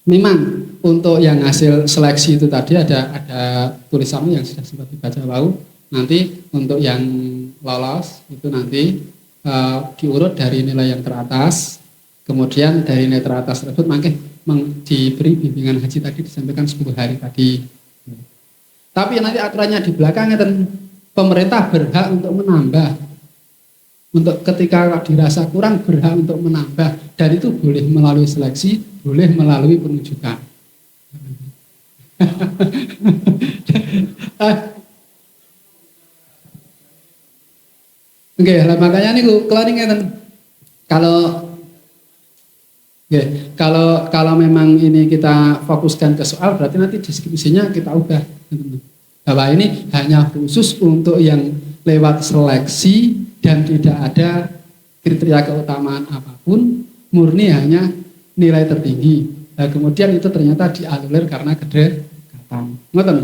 memang untuk yang hasil seleksi itu tadi ada tulisannya yang sudah sempat dibaca lalu. Nanti untuk yang lolos itu nanti diurut dari nilai yang teratas, kemudian dari nilai teratas tersebut makin diberi bimbingan haji tadi disampaikan 10 hari tadi. Tapi nanti aturannya di belakang pemerintah berhak untuk menambah. Untuk ketika dirasa kurang berhak untuk menambah, dan itu boleh melalui seleksi, boleh melalui penunjukan. Oke, makanya nih kalau memang ini kita fokuskan ke soal, berarti nanti diskusinya kita ubah bahwa ini hanya khusus untuk yang lewat seleksi dan tidak ada kriteria keutamaan apapun, murni hanya nilai tertinggi. Nah, kemudian itu ternyata dianulir karena kedekatan. Ngoten.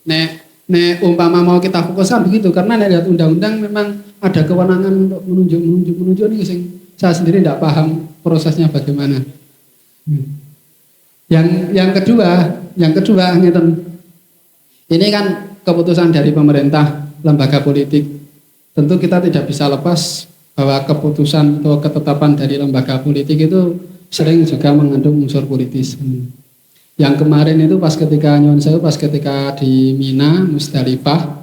Nek umpama mau kita fokuskan begitu, karena lihat undang-undang memang ada kewenangan untuk menunjuk ini saya sendiri tidak paham prosesnya bagaimana. Yang kedua ngeten. Ini kan keputusan dari pemerintah, lembaga politik. Tentu kita tidak bisa lepas bahwa keputusan atau ketetapan dari lembaga politik itu sering juga mengandung unsur politis. Yang kemarin itu pas ketika di Mina, Musdalifah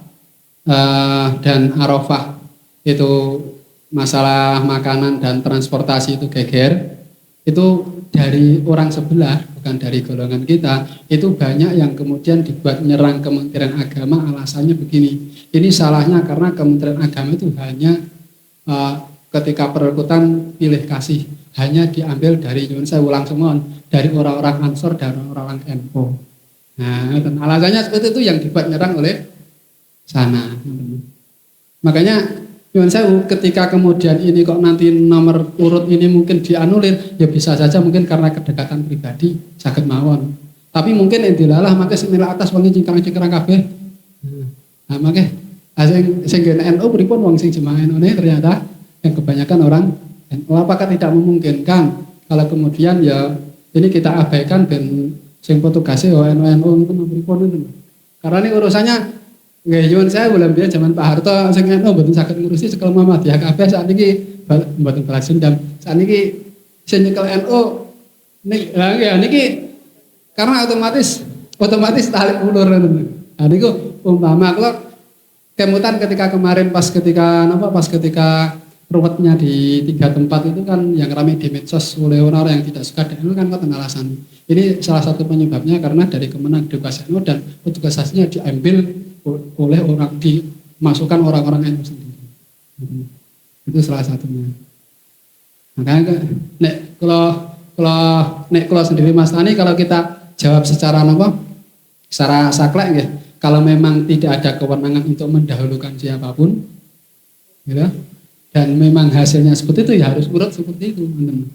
dan Arafah itu masalah makanan dan transportasi itu geger, itu dari orang sebelah, bukan dari golongan kita, itu banyak yang kemudian dibuat menyerang Kementerian Agama, alasannya begini, ini salahnya karena Kementerian Agama itu hanya ketika perekrutan pilih kasih, hanya diambil dari, saya ulang semua, dari orang-orang Ansor dan orang-orang NU. Nah, dan alasannya seperti itu yang dibuat menyerang oleh sana. Makanya saya ketika kemudian ini kok nanti nomor urut ini mungkin dianulir, ya bisa saja mungkin karena kedekatan pribadi saged mawon. Tapi mungkin yang dilalah makanya senilai atas wangi cingkrang-cingkrang kabeh. Nah, makanya sing NU pripun wong sing jemaah NU ternyata yang kebanyakan orang NU. Apakah tidak memungkinkan kalau kemudian ya ini kita abaikan dan sing petugasnya NU itu pripun itu. Karena ini urusannya nggih nyuwun saya bulan biyen zaman Pak Harto sing NU mboten saged ngurusi sekel Muhammadiyah kabeh sakniki mboten balas dendam. Sakniki sing nyekel NU niki karena otomatis tali ulur. Nah niku umpama kula kemutan ketika kemarin pas ketika ruwetnya di 3 tempat itu kan yang ramai di medsos oleh orang-orang yang tidak suka dan itu kan kok alasan. Ini salah satu penyebabnya karena dari Kemenag Edukasi dan petugas hasilnya diambil oleh dimasukkan orang-orang NU sendiri. Itu salah satunya. Makanya kalau sendiri Mas Tani, kalau kita jawab secara secara saklek ya, kalau memang tidak ada kewenangan untuk mendahulukan siapapun, gitu, dan memang hasilnya seperti itu ya harus urut seperti itu, teman-teman.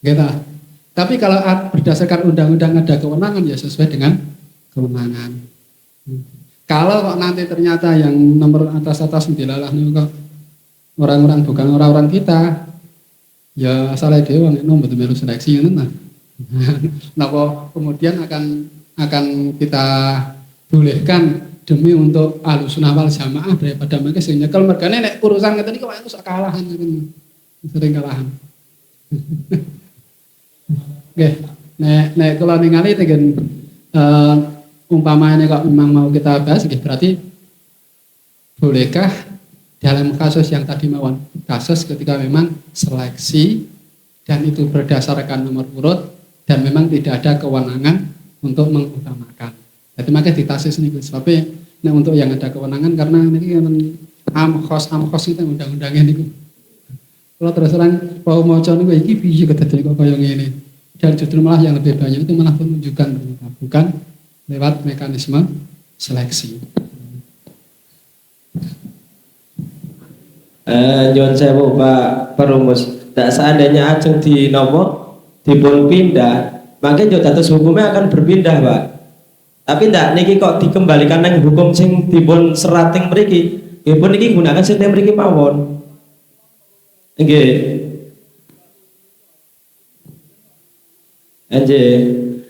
Gitu. Tapi kalau berdasarkan undang-undang ada kewenangan ya sesuai dengan kewenangan. Kalau kok nanti ternyata yang nomor atas dilalah kok orang-orang bukan orang-orang kita, ya salah dewa nomor melu seleksi ngono. Nah, kemudian akan kita bolehkan demi untuk Ahlussunnah wal Jamaah daripada mereka sing nyekel mergane nek urusan ngeten iki kok sak kalahan sering kalahan. Nggih, nek kula ningali tegen umpamanya kok memang mau kita bahas nggih berarti bolehkah dalam kasus yang tadi mawon kasus ketika memang seleksi dan itu berdasarkan nomor urut dan memang tidak ada kewenangan untuk mengutamakan. Jadi makanya ditasis nih sebabnya nah untuk yang ada kewenangan karena ini amkhos itu undang-undangnya nih. Kalau terus terang mau niku iki piye kedadi kok kaya ngene. Dan justru malah yang lebih banyak itu malah penunjukan ternyata bukan lewat mekanisme seleksi. Nyuwun sewu Pak Perumus. Tak seandainya ajeng di nopo dipun pindah, maka yo dados hukumnya akan berpindah, Pak. Tapi ndak niki kok dikembalikan nang hukum sing dipun serating mriki. Nggih pun niki gunakan sistem mriki mawon. Nggih. Anjir.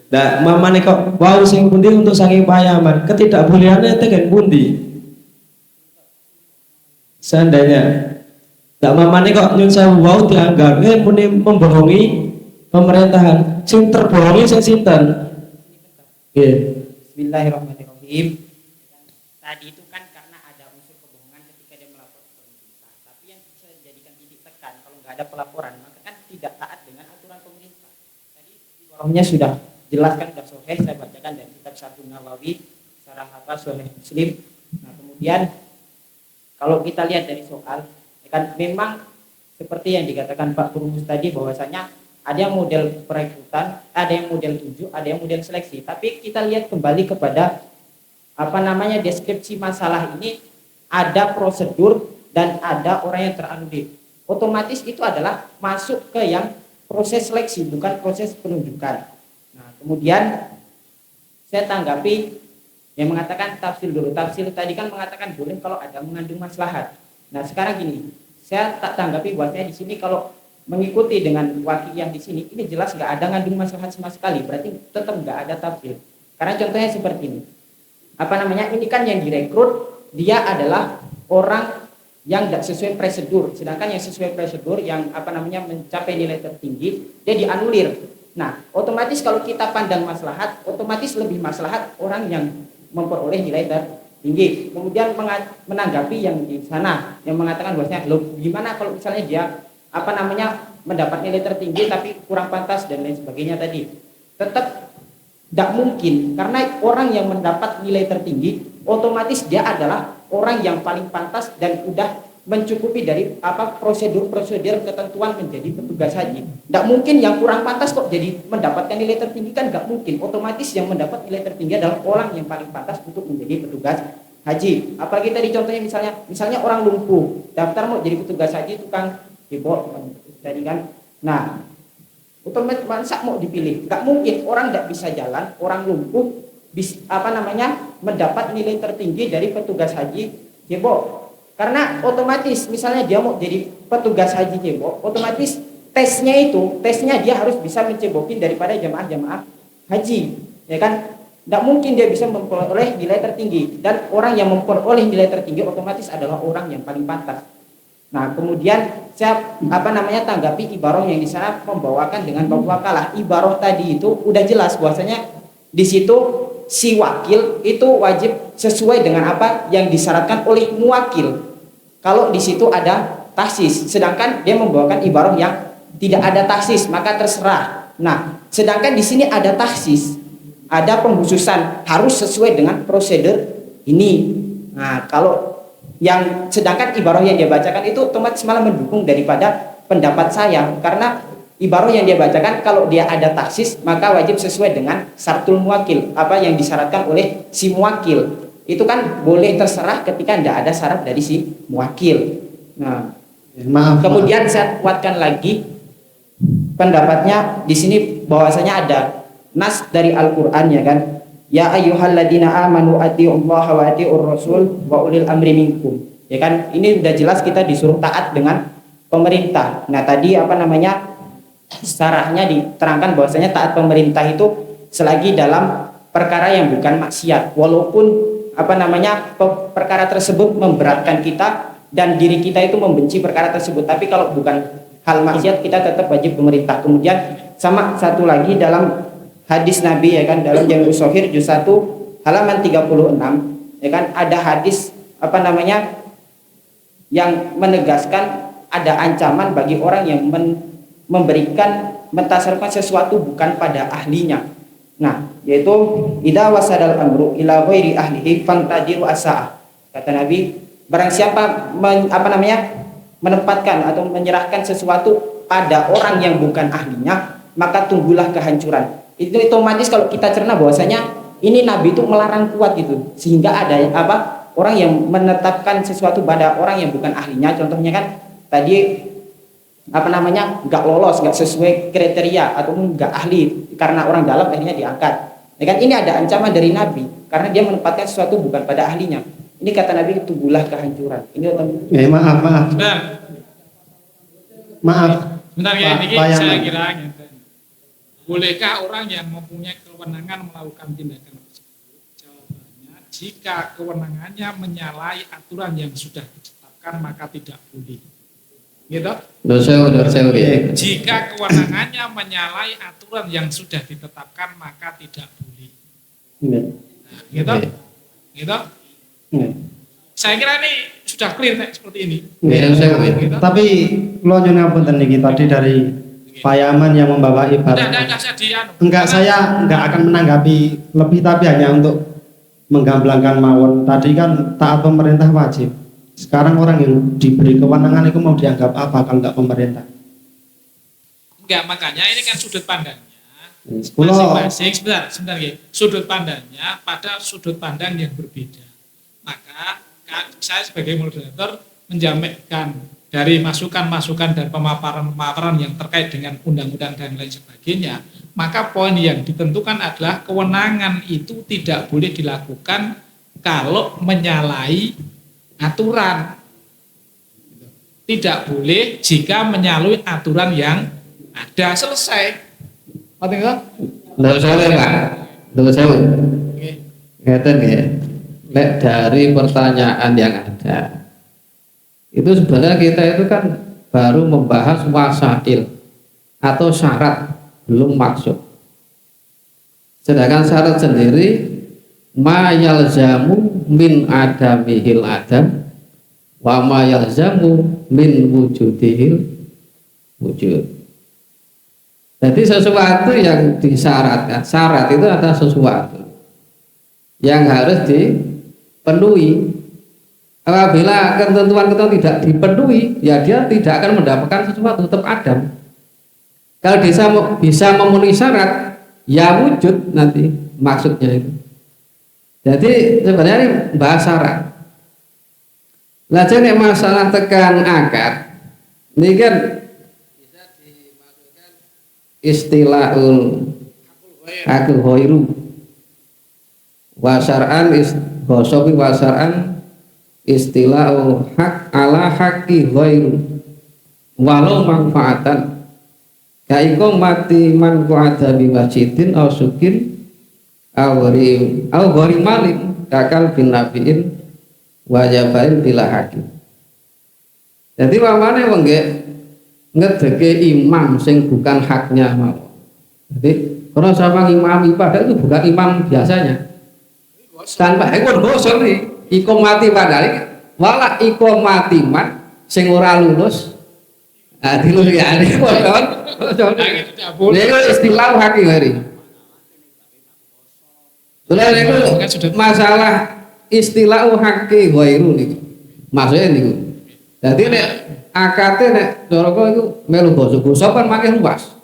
Ndak mamane kok wau sing pundi untuk saking payaman, ketidakbolehannya tegen pundi? Seandainya ndak mamane kok nyun sewu wau dianggap muni membohongi pemerintahan. Sing terbohongi sing sinten? Nggih. Bismillahirrahmanirrahim. Tadi itu kan karena ada unsur kebohongan ketika dia melapor ke pemerintah. Tapi yang bisa dijadikan titik tekan kalau nggak ada pelaporan, maka kan tidak taat dengan aturan pemerintah. Tadi ibaratnya sudah jelaskan sudah sahih, saya bacakan dari kitab Syarhun Nawawi, Syarah Sahih Muslim. Nah, kemudian kalau kita lihat dari soal, kan memang seperti yang dikatakan Pak Perumus tadi bahwasanya ada yang model perekrutan, ada yang model tunjuk, ada yang model seleksi. Tapi kita lihat kembali kepada deskripsi masalah ini, ada prosedur dan ada orang yang teranulir. Otomatis itu adalah masuk ke yang proses seleksi, bukan proses penunjukan. Nah, kemudian saya tanggapi yang mengatakan tafsir dulu. Tafsir tadi kan mengatakan boleh kalau ada mengandung maslahat. Nah, sekarang gini, saya tak tanggapi bahwasanya di sini kalau mengikuti dengan wakil yang di sini, ini jelas nggak ada ngandung maslahat sama sekali, berarti tetap nggak ada tafsir. Karena contohnya seperti ini, ini kan yang direkrut dia adalah orang yang tidak sesuai prosedur, sedangkan yang sesuai prosedur yang mencapai nilai tertinggi dia dianulir. Nah, otomatis kalau kita pandang maslahat, otomatis lebih maslahat orang yang memperoleh nilai tertinggi. Kemudian menanggapi yang di sana yang mengatakan bahwasanya gimana kalau misalnya dia mendapat nilai tertinggi tapi kurang pantas dan lain sebagainya tadi. Tetap tidak mungkin karena orang yang mendapat nilai tertinggi otomatis dia adalah orang yang paling pantas dan udah mencukupi dari prosedur ketentuan menjadi petugas haji. Tidak mungkin yang kurang pantas kok jadi mendapatkan nilai tertinggi, kan nggak mungkin. Otomatis yang mendapat nilai tertinggi adalah orang yang paling pantas untuk menjadi petugas haji. Apalagi tadi contohnya misalnya orang lumpuh daftar mau jadi petugas haji tukang tadi kan. Nah, otomatis masa mau dipilih? Nggak mungkin, orang tidak bisa jalan, orang lumpuh mendapat nilai tertinggi dari petugas haji jebo. Karena otomatis misalnya dia mau jadi petugas haji jebo, otomatis tesnya dia harus bisa mencebokin daripada jamaah haji, ya kan? Tidak mungkin dia bisa memperoleh nilai tertinggi, dan orang yang memperoleh nilai tertinggi otomatis adalah orang yang paling pantas. Nah, kemudian saya tanggapi ibarah yang di sana membawakan dengan bab wakalah. Ibarah tadi itu udah jelas bahwasanya di situ si wakil itu wajib sesuai dengan apa yang disyaratkan oleh muwakil. Kalau di situ ada taksis, sedangkan dia membawakan ibarah yang tidak ada taksis, maka terserah. Nah, sedangkan di sini ada taksis, ada pengkhususan, harus sesuai dengan prosedur ini. Nah, kalau yang sedangkan ibarah yang dia bacakan itu otomatis malah mendukung daripada pendapat saya, karena ibarah yang dia bacakan kalau dia ada taksis maka wajib sesuai dengan syartul muwakil, apa yang disyaratkan oleh si muwakil. Itu kan boleh terserah ketika tidak ada syarat dari si muwakil. Nah, kemudian saya kuatkan lagi pendapatnya di sini bahwasanya ada nas dari Al-Qur'an, ya kan? Ya ayyuhalladzina amanu atiullaha wa atiur rasul wa ulil amri minkum. Ya kan? Ini sudah jelas kita disuruh taat dengan pemerintah. Nah, tadi apa namanya? Sarahnya diterangkan bahwasanya taat pemerintah itu selagi dalam perkara yang bukan maksiat, walaupun apa namanya perkara tersebut memberatkan kita dan diri kita itu membenci perkara tersebut, tapi kalau bukan hal maksiat kita tetap wajib pemerintah. Kemudian sama satu lagi dalam hadis Nabi, ya kan, dalam Jami'us Shaghir juz 1 halaman 36, ya kan, ada hadis apa namanya yang menegaskan ada ancaman bagi orang yang memberikan mentasarufkan sesuatu bukan pada ahlinya. Nah, yaitu idza wasadal amru ila ghairi ahlihi fantadiru as-sa'ah. Kata Nabi, barang siapa menempatkan atau menyerahkan sesuatu pada orang yang bukan ahlinya, maka tunggulah kehancuran. Itu otomatis kalau kita cerna bahwasanya ini Nabi itu melarang kuat gitu, sehingga ada orang yang menetapkan sesuatu pada orang yang bukan ahlinya. Contohnya kan tadi nggak lolos, nggak sesuai kriteria ataupun nggak ahli karena orang dalam akhirnya diangkat. Ya kan, ini ada ancaman dari Nabi karena dia menempatkan sesuatu bukan pada ahlinya. Ini kata Nabi, tunggulah kehancuran. Ini maaf. Sebentar ya, ini Pak saya kira bolehkah orang yang mempunyai kewenangan melakukan tindakan tersebut? Jawabannya, jika kewenangannya menyalahi aturan yang sudah ditetapkan maka tidak boleh. Gitu? Jika kewenangannya menyalahi aturan yang sudah ditetapkan maka tidak boleh. Nah, gitu? Gitu? Saya kira ini sudah clear seperti ini. Gitu? Tapi lo ngapunten niki tadi dari Pak Yaman yang membawa ibarat. Saya enggak akan menanggapi lebih, tapi hanya untuk menggamblangkan mawon. Tadi kan taat pemerintah wajib. Sekarang orang yang diberi kewenangan itu mau dianggap apa kalau enggak pemerintah? Enggak, makanya ini kan sudut pandangnya. Masing-masing sebentar ya. Sudut pandangnya pada sudut pandang yang berbeda. Maka saya sebagai moderator menjaminkan dari masukan-masukan dan pemaparan-pemaparan yang terkait dengan undang-undang dan lain sebagainya, maka poin yang ditentukan adalah kewenangan itu tidak boleh dilakukan kalau menyalahi aturan. Tidak boleh jika menyalahi aturan yang ada. Selesai. Dari pertanyaan yang ada, itu sebenarnya kita itu kan baru membahas wasail atau syarat, belum maksud. Sedangkan syarat sendiri ma yalzamu min adamihil adam wa ma yalzamu min wujudihil wujud. Jadi sesuatu yang disyaratkan, syarat itu adalah sesuatu yang harus dipenuhi. Apabila ketentuan-ketentuan tidak dipenuhi, ya dia tidak akan mendapatkan sesuatu, tetap adam. Kalau bisa memenuhi syarat, ya wujud nanti maksudnya itu. Jadi sebenarnya ini bahas syarat. Nah, jadi masalah tekan akad, ini kan bisa dimasukkan istilahul akul hoiru wasar'an gosobi wasar'an istilah hak ala haki ghairu walau manfaatan kaiko mati man ku'ada biwajidin au sukin au ghari malin kakal bin nabiin wajabain bila hakim. Jadi wamane wong ngedeke imam sing bukan haknya mau. Jadi kalau sama imam ibadah itu bukan imam biasanya. tanpa ekor gosok nih ikomati padahal wala ikomati man sing ora lulus dilulus ya ini bodoh Tidak boleh. ini istilah hakiki hari masalah istilah hakiki wairu nih maksudnya nih jadi nek akate nek doroko itu melu gosok kan makin luas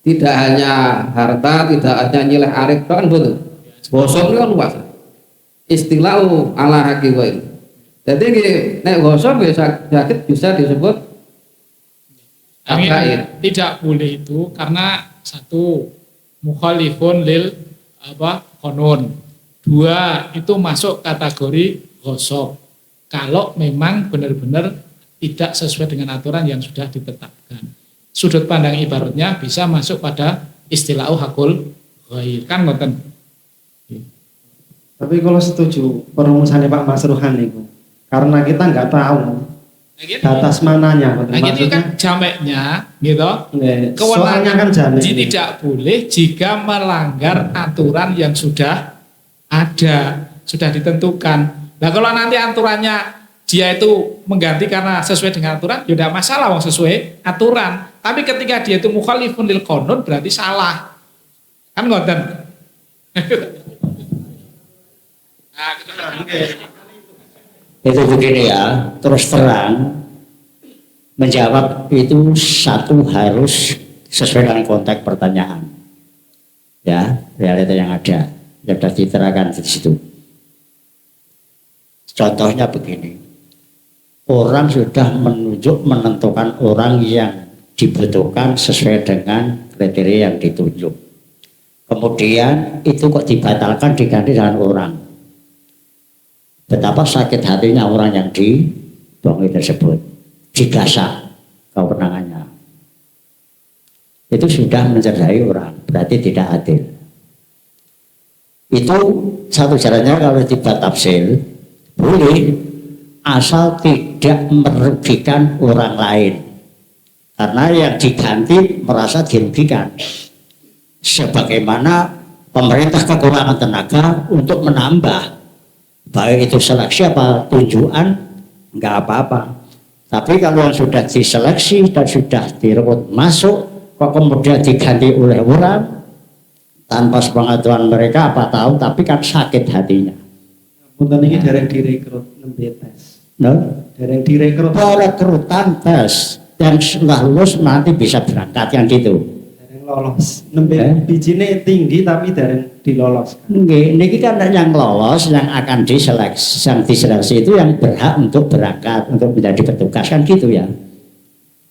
tidak hanya harta tidak hanya nilai arif kan betul gosok itu kan luas istilah ala hakiki wairu jadi nek gosok sakit bisa disebut tidak boleh itu karena satu mukhalifun lil konon, dua itu masuk kategori gosok kalau memang benar-benar tidak sesuai dengan aturan yang sudah ditetapkan. Sudut pandang ibaratnya bisa masuk pada istilah hakul ghair kan ngoten. Tapi kalau setuju perumusannya Pak Mas Ruhan itu, karena kita nggak tahu batas mananya. Nah gitu kan jameknya gitu. Soalnya kan jamek. Tidak boleh jika melanggar aturan yang sudah ada, sudah ditentukan. Nah kalau nanti aturannya dia itu mengganti karena sesuai dengan aturan, ya tidak masalah, wong sesuai aturan. Tapi ketika dia itu mukhalifun lil qanun berarti salah. Kan ngoten. Nah, itu begini ya, terus terang menjawab itu satu harus sesuai dengan konteks pertanyaan ya, realita yang ada yang sudah diterangkan di situ. Contohnya begini, orang sudah menentukan orang yang dibutuhkan sesuai dengan kriteria yang ditunjuk, kemudian itu kok dibatalkan diganti dengan orang. Betapa sakit hatinya orang yang dibohongi tersebut, digasak kewenangannya. Itu sudah mencederai orang, berarti tidak adil. Itu satu caranya kalau tiba tafsir, boleh asal tidak merugikan orang lain. Karena yang diganti merasa dirugikan. Sebagaimana pemerintah kekurangan tenaga untuk menambah, baik itu seleksi apa tujuan, enggak apa-apa. Tapi kalau yang sudah diseleksi dan sudah direkrut masuk, kok kemudian diganti oleh orang tanpa sepengetahuan mereka apa tahu, tapi kan sakit hatinya. Punten ini dereng direkrut nembe tes. No? Dereng direkrut. Perekrutan tes dan setelah lulus nanti bisa berangkat yang gitu. Lolos nembe bijine tinggi tapi dereng diloloskan. Nggih, niki kan yang lolos yang akan diseleksi itu yang berhak untuk berangkat untuk menjadi petugas kan gitu ya.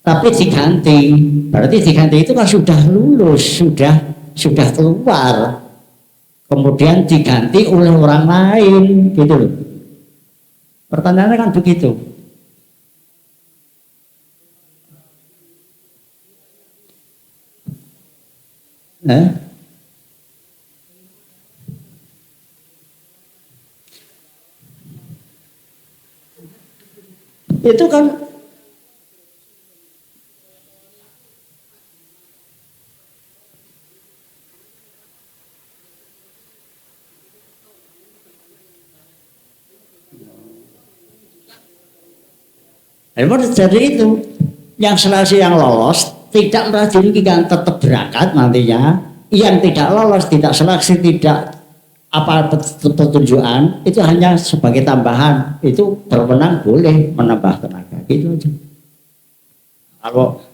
Tapi diganti, berarti diganti itu kan sudah lulus, sudah keluar. Kemudian diganti oleh orang lain gitu loh. Pertanyaannya kan begitu. Itu kan jadi itu yang seleksi yang lolos tidak merasa dirugikan, tetap berangkat nantinya. Yang tidak lolos, tidak seleksi, tidak apa petunjukan, itu hanya sebagai tambahan. Itu berwenang boleh menambah tenaga, gitu aja. Kalau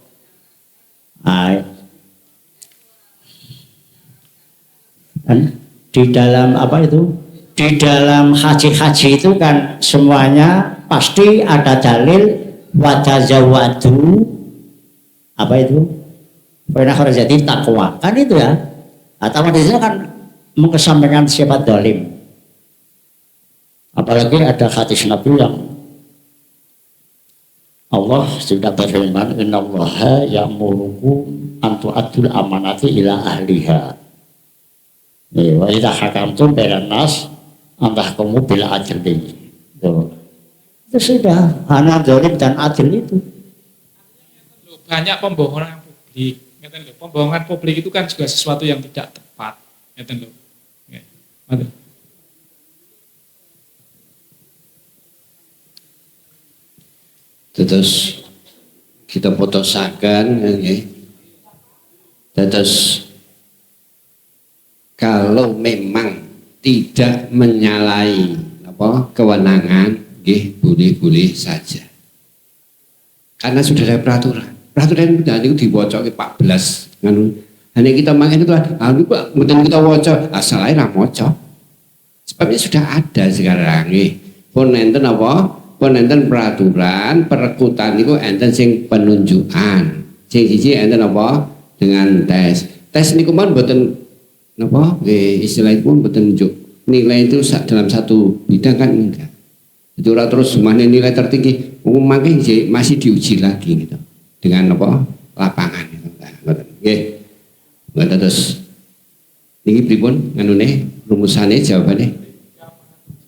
di dalam apa itu? Di dalam haji itu kan semuanya pasti ada dalil watazawadu apa itu? Pernah jadi takwa kan itu ya. Atau di sini kan mengesampingkan sifat dolim. Apalagi ada hadis Nabi yang Allah sudah berfirman, innallaha ya'murukum an tu'addul amanati ila ahliha. Wa idza hakamtum bainan nas an tahkumu bil adli. Itu sudah hanya dolim dan adil itu. Banyak pembohongan publik. Pembohongan publik itu kan juga sesuatu yang tidak tepat. Terus kita putusaken nggih. Terus kalau memang tidak menyalahi kewenangan, nggih boleh-boleh saja. Karena sudah ada peraturan. Peraturan itu diwoco ke 14 nganu. Hanya kita makan itu lagi, Pak, kemudian kita woco, asal ae ra moco. Sebabnya sudah ada sekarang nggih. Pun enten apa? Pun enten peraturan, perekutan itu enten sing penunjukan. Sing siji enten apa? Dengan tes. Tes niku pun mboten napa? Nggih, istilahipun mboten nunjuk nilai itu dalam satu bidang kan enggak. Itu ora terus mana nilai tertinggi, mungkin masih diuji lagi gitu. Dengan apa? Lapangan gitu. Ngoten. Nggih. Ngoten terus niki pripun nganune rumusane jawabane?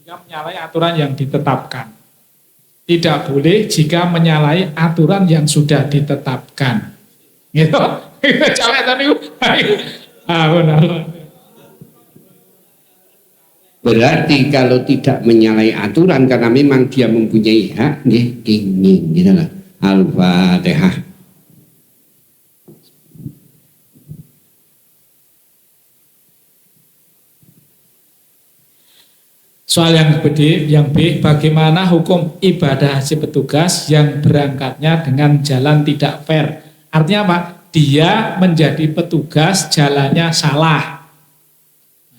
Jika menyalahi aturan yang ditetapkan. Tidak boleh jika menyalahi aturan yang sudah ditetapkan. Gitu. Capek tadi. Benar. Berarti kalau tidak menyalahi aturan karena memang dia mempunyai hak, nggih ingin gitu lah. Al-Fatihah. Soal yang B, bagaimana hukum ibadah haji petugas yang berangkatnya dengan jalan tidak fair? Artinya apa? Dia menjadi petugas jalannya salah.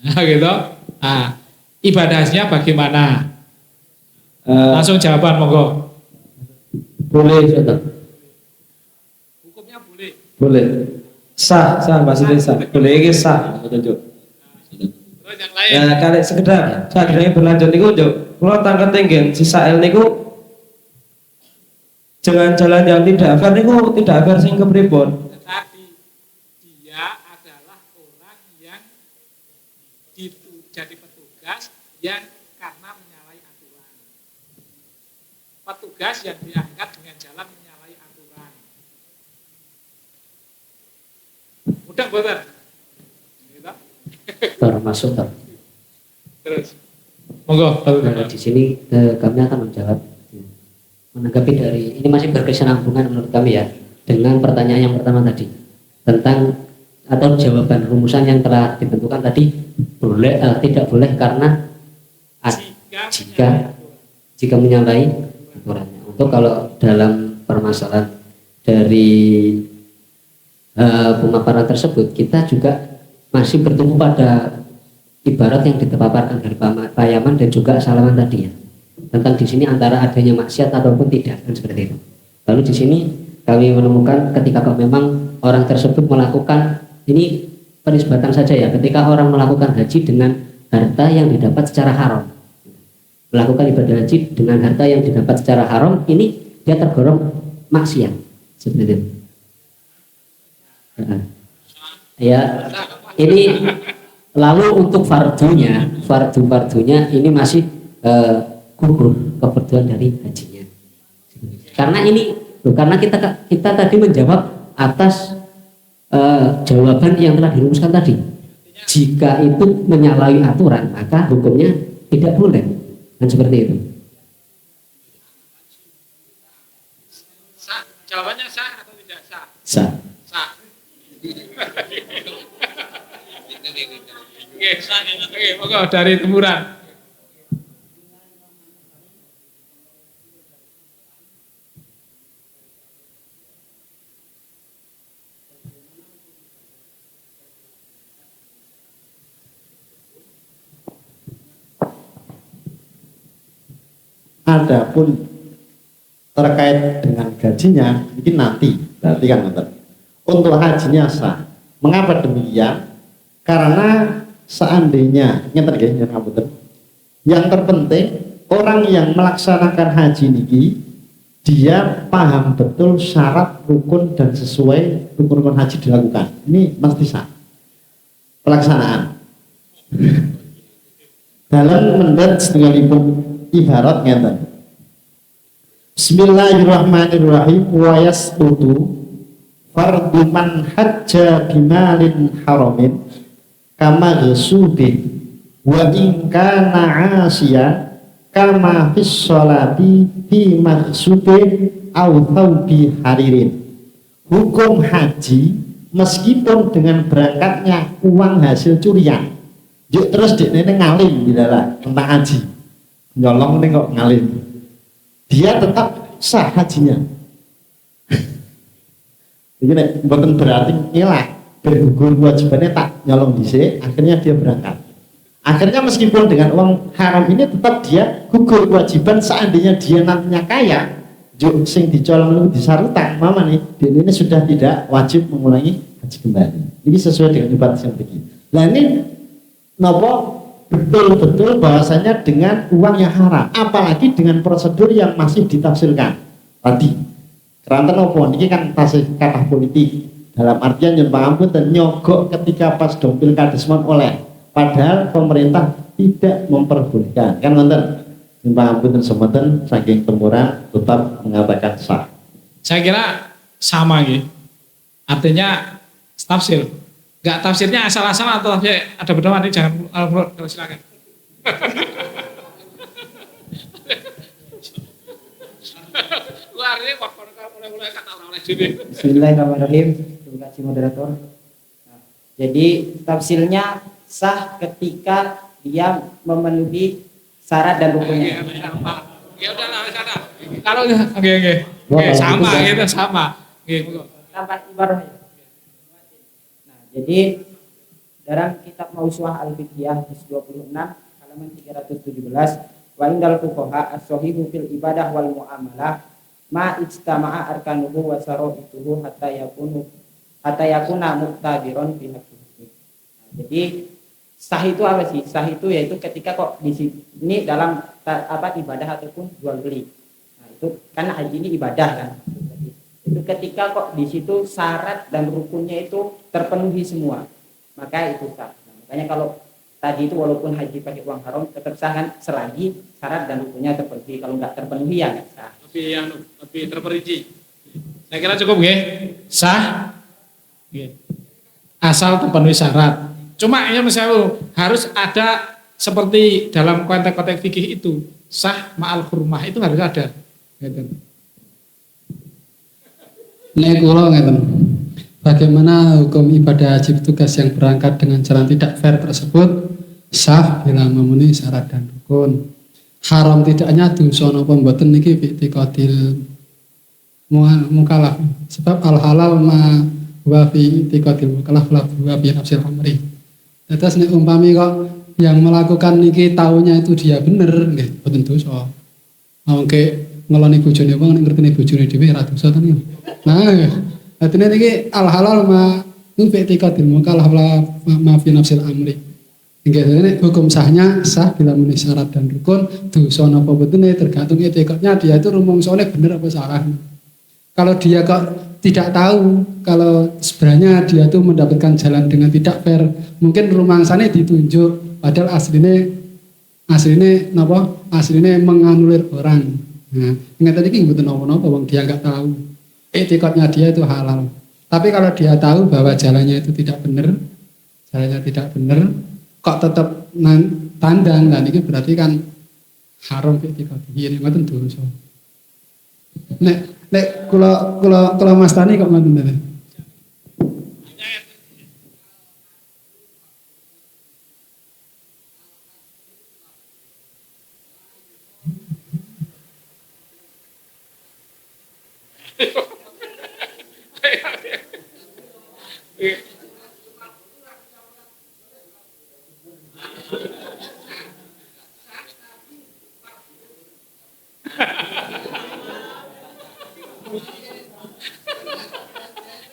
Nah, gitu. Nah, ibadahnya bagaimana? Langsung jawaban monggo. Boleh, Ustaz. Hukumnya boleh. Boleh. Sah maksudnya sah. Boleh iki sah, betul. Terus yang lain. Ya kali sekedar sadurunge berlanjut niku yo kula tangket tenggen sisa el niku jangan jalan yang tidak fair niku tidak fair sing kepripun? Tetapi dia adalah orang yang jadi petugas yang karena menyalahi aturan. Petugas yang diangkat dengan jalan menyalahi aturan. Mudah betul. Gitu. Termasuk Terus, monggo. Di sini kami akan menjawab, menanggapi dari ini masih berkesinambungan menurut kami ya dengan pertanyaan yang pertama tadi tentang atau jawaban rumusan yang telah ditentukan tadi boleh tidak boleh karena jika menyalahi aturannya. Untuk kalau dalam permasalahan dari pemaparan tersebut kita juga masih bertumpu pada ibarat yang dipaparkan dari Pak Yaman dan juga Salaman tadi ya tentang di sini antara adanya maksiat ataupun tidak kan seperti itu. Lalu di sini kami menemukan ketika memang orang tersebut melakukan ini penisbatan saja ya, ketika orang melakukan haji dengan harta yang didapat secara haram, melakukan ibadah haji dengan harta yang didapat secara haram, ini dia tergolong maksiat seperti itu. Ya, ini lalu untuk fardunya ini masih gugur keperluan dari hajinya. Karena ini karena kita tadi menjawab atas jawaban yang telah dirumuskan tadi. Jika itu menyalahi aturan, maka hukumnya tidak boleh. Kan seperti itu. Sah. Jawabannya sah atau tidak sah? Sah. Sah. Oke, monggo dari Temuran. Adapun terkait dengan gajinya ini nanti berarti kan untuk hajinya sah. Mengapa demikian? Karena seandainya yang terpenting orang yang melaksanakan haji niki dia paham betul syarat rukun dan sesuai rukun haji dilakukan. Ini mesti sah pelaksanaan dalam mendat setengahipun ibarat ngeten. Bismillahirrahmanirrahim. Wa yasqutu fardu man hajja bimalin haramin kama ghusubin wa in kana 'asiya kama fis sholati fi maksubin au thawbi haririn. Hukum haji meskipun dengan berangkatnya uang hasil curian, yuk terus dekne ngalim bilalah tentang haji, nyolong nih kok ngalim, dia tetap sah hajinya. Jadi bukan berarti ngilah bergugur kewajibannya tak nyolong dhisik, akhirnya dia berangkat. Akhirnya meskipun dengan uang haram ini tetap dia gugur kewajiban seandainya dia nantinya kaya. Juk sing dicolong lu disarutan mama nih ini sudah tidak wajib mengulangi haji kembali. Ini sesuai dengan ibarat yang begini. Nah ini nopo betul-betul bahwasanya dengan uang yang haram, apalagi dengan prosedur yang masih ditafsirkan tadi. Keranten nopo ini kan tasih kata politik dalam artian nyuwun pangampun dan nyogok ketika pas dompil kadesmon oleh, padahal pemerintah tidak memperbolehkan kan ngonten. Pangapunten semanten saking temuran tetap mengatakan sah. Saya kira sama gitu. Artinya tafsir. Enggak tafsirnya asal-asalan atau tafsir ada pedoman ini jangan silakan. Luarnya mulai kata orang lain sini. Bismillahirrahmanirrahim. Terima kasih moderator. Nah, jadi tafsirnya sah ketika dia memenuhi syarat dan rukunnya. Ya udahlah sana. Kalau oke. Sama gitu sama. Oke. Tambahan ibaratnya. Nah, jadi dalam kitab Mausu'ah Al-Fiqhiyah juz 26 halaman 317 wa indal fuqaha as-shahihu fil ibadah wal muamalah ma ijtama'a arkanuhu wa saraituhu hatta yakuna muqtadiron fi haqqihi. Nah, jadi sah itu apa sih? Sah itu yaitu ketika kok di sini dalam ibadah ataupun jual beli. Nah, itu kan haji ini ibadah kan. Itu ketika kok di situ syarat dan rukunnya itu terpenuhi semua, maka itu sah. Nah, makanya kalau tadi itu walaupun haji pakai uang haram tetap sah kan selagi syarat dan rukunnya terpenuhi. Kalau nggak terpenuhi ya nggak sah. Lebih terperinci. Saya kira cukup nggih. Sah. Nggih. Asal terpenuhi syarat. Cuma ya misalnya harus ada seperti dalam konteks-konteks fikih itu sah ma'al hurmah itu harus ada. Gitu. Nek kula ngeten. Bagaimana hukum ibadah haji petugas yang berangkat dengan jalan tidak fair tersebut sah bila memenuhi syarat dan rukun. Haram tidaknya dosa napa mboten niki fi'tiqadil mukallaf. Sebab al halal ma wa fi'tiqadil mukallaf la wa fi nafsil amri. Terus nek umpami kok yang melakukan niki taunya itu dia bener nggih mboten dosa. Oke, ngeloni bojone wong nek ngertine bojone dhewe ora dosa to niku. Nah, artinya niki al halal ma fi'tiqadil mukallaf la ma fi nafsil amri. Nggih, nek hukum sahnya sah bila memenuhi syarat dan rukun, dosa napa botene tergantung etikatnya dia itu rumongsone bener apa salah. Kalau dia kok tidak tahu kalau sebenarnya dia tuh mendapatkan jalan dengan tidak fair, mungkin rumangsane ditunjuk padahal aslinya menganulir orang. Nah, ingat tadi ki mboten napa-napa wong dia enggak tahu. Etikatnya dia itu halal. Tapi kalau dia tahu bahwa jalannya itu tidak benar, kok tetap tandang dan ini berarti kan haram etikatnya. Ini ngoten dosa. Nek kula Mas Tani kok ngoten to.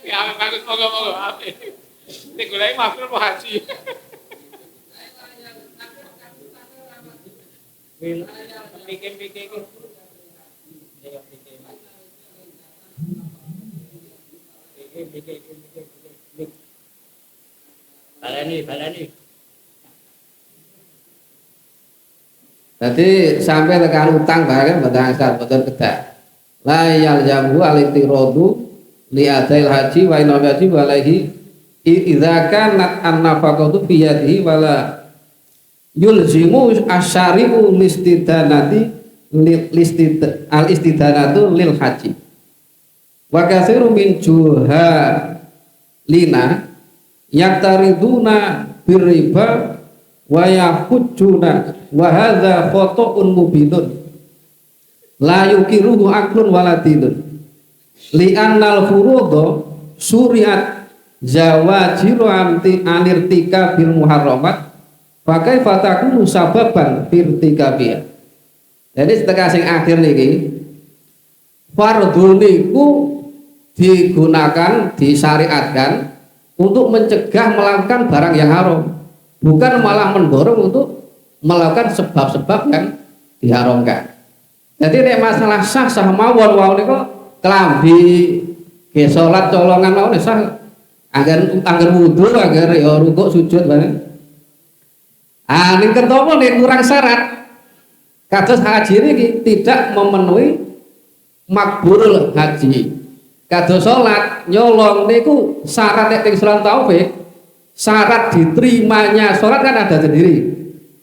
Ya, bagus, moga-moga. Ini gulai maafkan mau haji. Bikin. Balani. Jadi sampai tekan utang barang betul asal betul kedak. La yaljamu al-itiradu li adail haji wa inna haji wa alaihi idza kanat an-nafaqatu fi yadihi wala yulzimu asyari'u listidanati al istidanatu lil haji wa katsiru min juhalina yaktariduna birriba wa yahujjuna wa hadza khata'un mubinun la yukiruhu aklun waladinun li annal furudha suriat zawajiru anirtika bil muharramat pakai fatakunu sababan firtikabiyah. Jadi setelah sing akhir niki fardhu niku digunakan, disyariatkan untuk mencegah melakukan barang yang haram, bukan malah mendorong untuk melakukan sebab-sebab yang diharamkan. Jadi nek masalah sah mawon wau niku kelambi ge salat colongan mawon sah angger wudu angger ya rukuk sujud bareng. Ning kenapa nek kurang syarat kados haji ini tidak memenuhi makbulul haji. Kados salat nyolong niku syarat nek teng salat taufik, syarat diterimanya salat kan ada sendiri.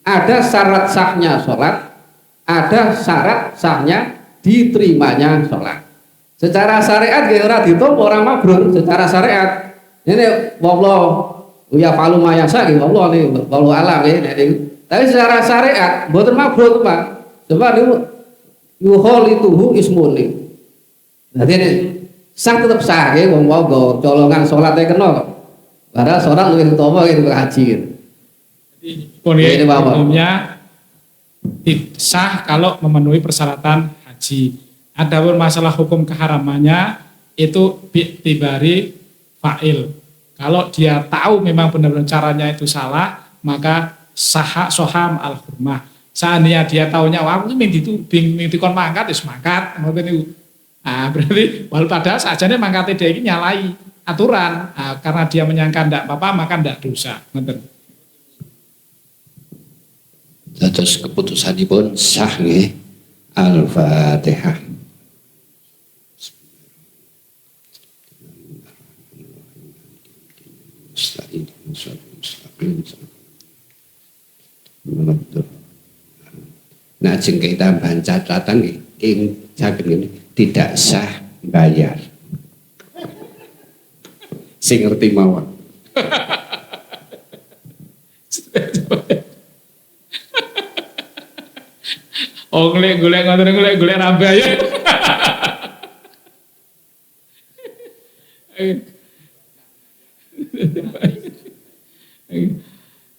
Ada syarat sahnya salat, ada syarat sahnya diterimanya salat. Secara syariat nggih ora ditampa ora mabrur secara syariat. Ini wallah ya falu mayasa nggih wallah niku wallahu alam nggih. Tapi secara syariat mboten mabrur, Pak. Coba niku yuholituhu ismuni. Dadi nek sah tetep sah nggih wong wae colongan salate kena kok. Padahal salat luwih utama gitu haji gitu. Jadi umumnya sah kalau memenuhi persyaratan haji. Adapun masalah hukum keharamannya itu bi'tibari fa'il. Kalau dia tahu memang benar-benar caranya itu salah, maka soham al-hurmah. Seandainya dia tahunya wah aku itu dikon mangkat wis mangkat ngoten niku. Ah berarti walaupun padahal sajane mangkate dia iki nyalai aturan. Karena dia menyangka ndak apa-apa maka ndak dosa. Ngoten. Dados keputusanipun sah nggih. Al-Fatihah. Nah, jengke tambahan catatan ing saged ngene tidak sah bayar. Sing ngerti mawon. Oh golek ngoten golek rambe ya.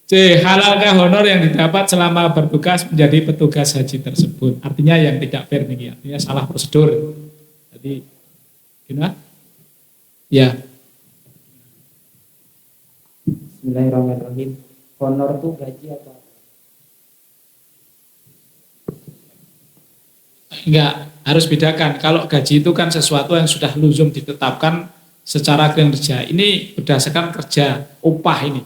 C. Halalkah honor yang didapat selama bertugas menjadi petugas haji tersebut? Artinya yang tidak fair nih, artinya salah prosedur. Jadi gimana? Ya. Bismillahirrahmanirrahim. Honor itu gaji atau apa? Enggak, harus bedakan. Kalau gaji itu kan sesuatu yang sudah luzum ditetapkan secara kinerja. Ini berdasarkan kerja, upah ini.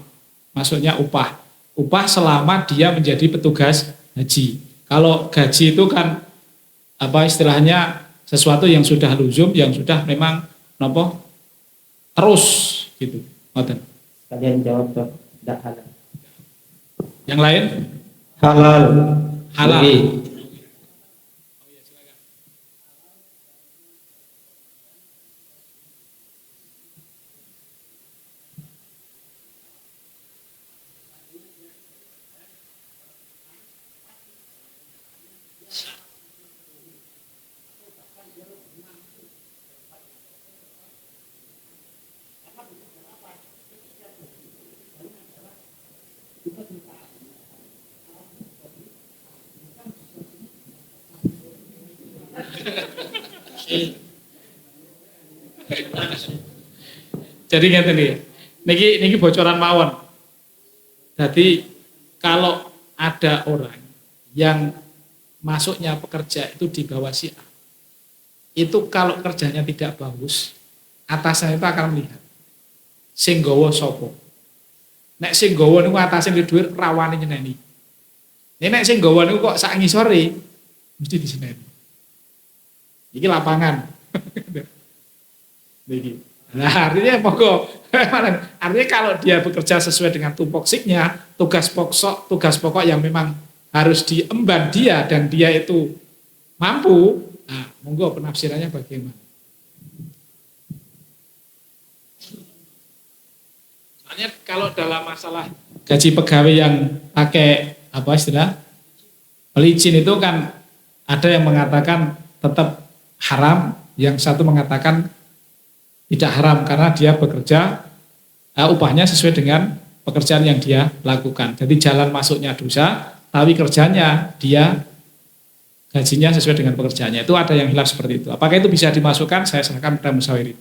Maksudnya upah selama dia menjadi petugas haji. Kalau gaji itu kan apa istilahnya sesuatu yang sudah luzum, yang sudah memang terus gitu. Ngoten. Kalian jawab tuh, tidak halal. Yang lain? Halal. Halal. Oke. Jadi ngeten nih, niki bocoran mawon. Jadi kalau ada orang yang masuknya pekerja itu di bawah si A, itu kalau kerjanya tidak bagus, atasannya itu akan melihat sing gawa sapa. Nek sing gawa niku atase duwe dhuwit rawane nyeneni. Nek sing gawa niku kok sak ngisore mesti diseneni. Iki lapangan. Niki. Nah, artinya pokok. Artinya kalau dia bekerja sesuai dengan tupoksinya, tugas pokok yang memang harus diemban dia dan dia itu mampu, nah monggo penafsirannya bagaimana? Soalnya kalau dalam masalah gaji pegawai yang pakai apa istilah pelicin itu kan ada yang mengatakan tetap haram, yang satu mengatakan tidak haram karena dia bekerja upahnya sesuai dengan pekerjaan yang dia lakukan. Jadi jalan masuknya dosa, tapi kerjanya dia gajinya sesuai dengan pekerjaannya. Itu ada yang hilaf seperti itu. Apakah itu bisa dimasukkan? Saya serahkan pada musyawirin.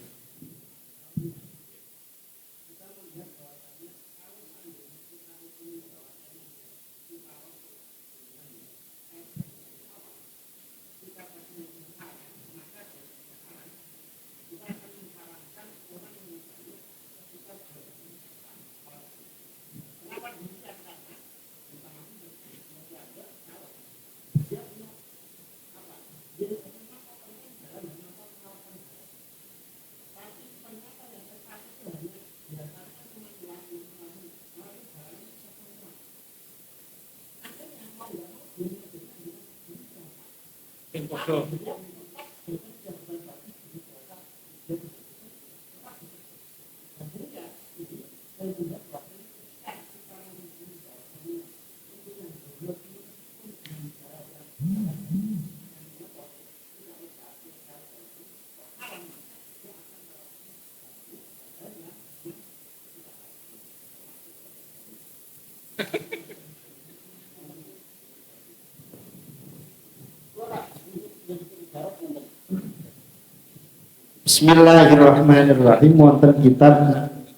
Bismillahirrahmanirrahim. Wonten kitab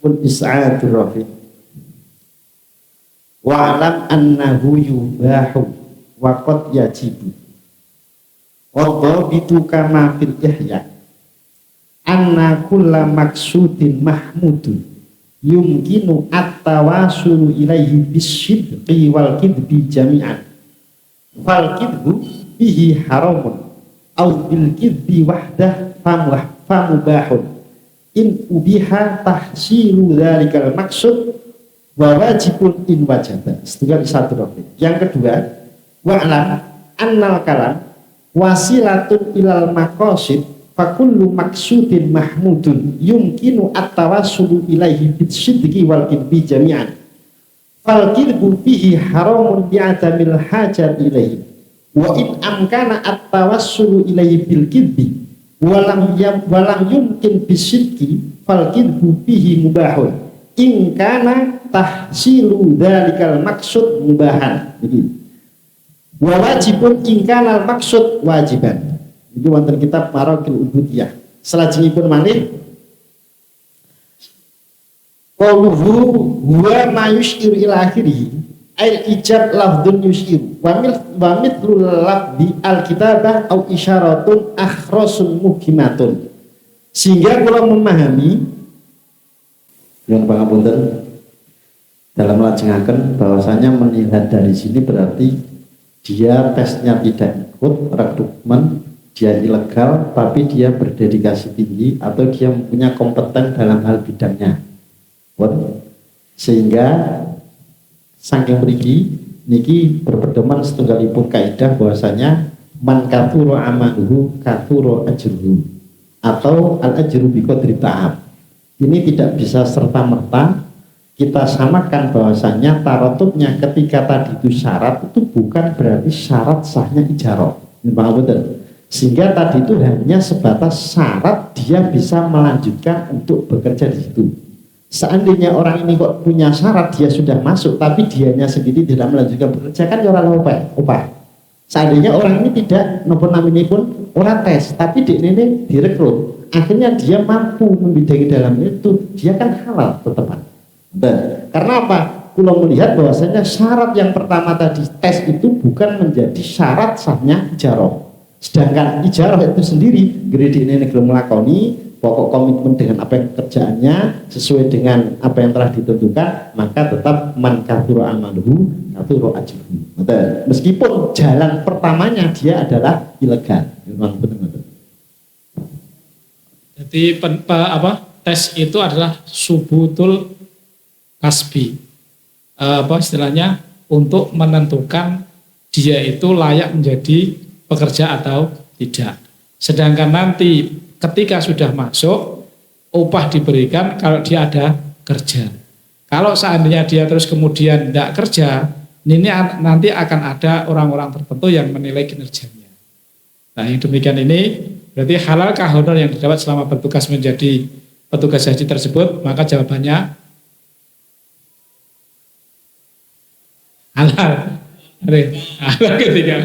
pun Is'adur Rafiq. Wa alam annahu yubahu wa qad yajibu. Wadhabitu kama fil ihya. Anna kulla maksudin mahmudun yumkinu at-tawasulu ilaihi bisyidqi wal kidbi jami'an. Fal kidbu bihi haramun au bil kidbi wahdah famubahun in ubiha tahsilu dzalikal maksud wa wajibun in wajaba. Setunggal satu rokok. Yang kedua, wa'lam annal kalam wasilatun ilal maqasid fa kullu maksudin mahmudun yumkinu at-tawassulu ilaihi bisidqi wal kidbi jami'an. Fal kidbu fihi haramun bi'adamil hajat ilaihi wa in amkana at-tawassulu ilaihi bil kidbi walam yumkin bisidqi fal kidbu fihi mubahun in kana tahsilu dzalikal maksud mubahan. Begitu. Wa wajibun in kana al maksud wajiban. Itu wonten kitab Maraqil Ubudiyah. Salajengipun malih qauluhu huwa ma yushiru ila akhirih al ijab lafdun yushiru wa mithlul lafdi al kitabah au isyaratun akhrasun muhkimatun. Sehingga kalau memahami yang pangapunten dalam melajengaken bahwasanya melihat dari sini berarti dia tesnya tidak ikut rekrutmen, dia ilegal tapi dia berdedikasi tinggi atau dia punya kompeten dalam hal bidangnya. Sehingga saking mriki niki berpedoman setunggalipun kaidah bahwasanya man kathura amaluhu kathura ajruhu atau al ajru bi qadri ta'ab. Ini tidak bisa serta-merta kita samakan bahwasanya tarotubnya ketika tadi itu syarat itu bukan berarti syarat sahnya ijarah. Sehingga tadi itu hanya sebatas syarat dia bisa melanjutkan untuk bekerja di situ. Seandainya orang ini kok punya syarat dia sudah masuk tapi dianya sendiri tidak melanjutkan bekerja kan orang upah. Seandainya orang ini tidak nopo namanya pun orang tes tapi di ini direkrut, akhirnya dia mampu membidangi dalam itu, dia kan halal tetepan. Dan karena apa? Kulo melihat bahwasanya syarat yang pertama tadi tes itu bukan menjadi syarat sahnya ijarah. Sedangkan ijarah itu sendiri grade ini belum melakoni pokok komitmen dengan apa yang kerjaannya sesuai dengan apa yang telah ditentukan, maka tetap man kathura amaluhu kathura ajruhu. Meskipun jalan pertamanya dia adalah ilegal. Jadi tes itu adalah subutul kasbi. Apa istilahnya? Untuk menentukan dia itu layak menjadi pekerja atau tidak. Sedangkan nanti ketika sudah masuk, upah diberikan kalau dia ada kerja. Kalau seandainya dia terus kemudian tidak kerja, ini nanti akan ada orang-orang tertentu yang menilai kinerjanya. Nah, yang demikian ini berarti halalkah honor yang didapat selama bertugas menjadi petugas haji tersebut? Maka jawabannya halal. Halal ketiga.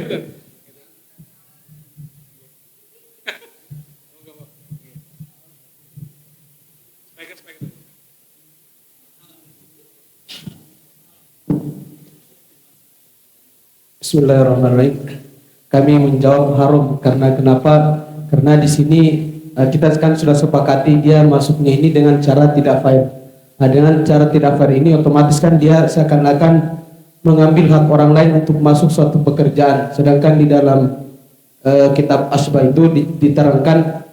Bismillahirrahmanirrahim. Kami menjawab haram karena kenapa? Karena di sini kita kan sudah sepakati dia masuknya ini dengan cara tidak fair. Nah, dengan cara tidak fair ini otomatis kan dia seakan-akan mengambil hak orang lain untuk masuk suatu pekerjaan. Sedangkan di dalam kitab Asbah itu diterangkan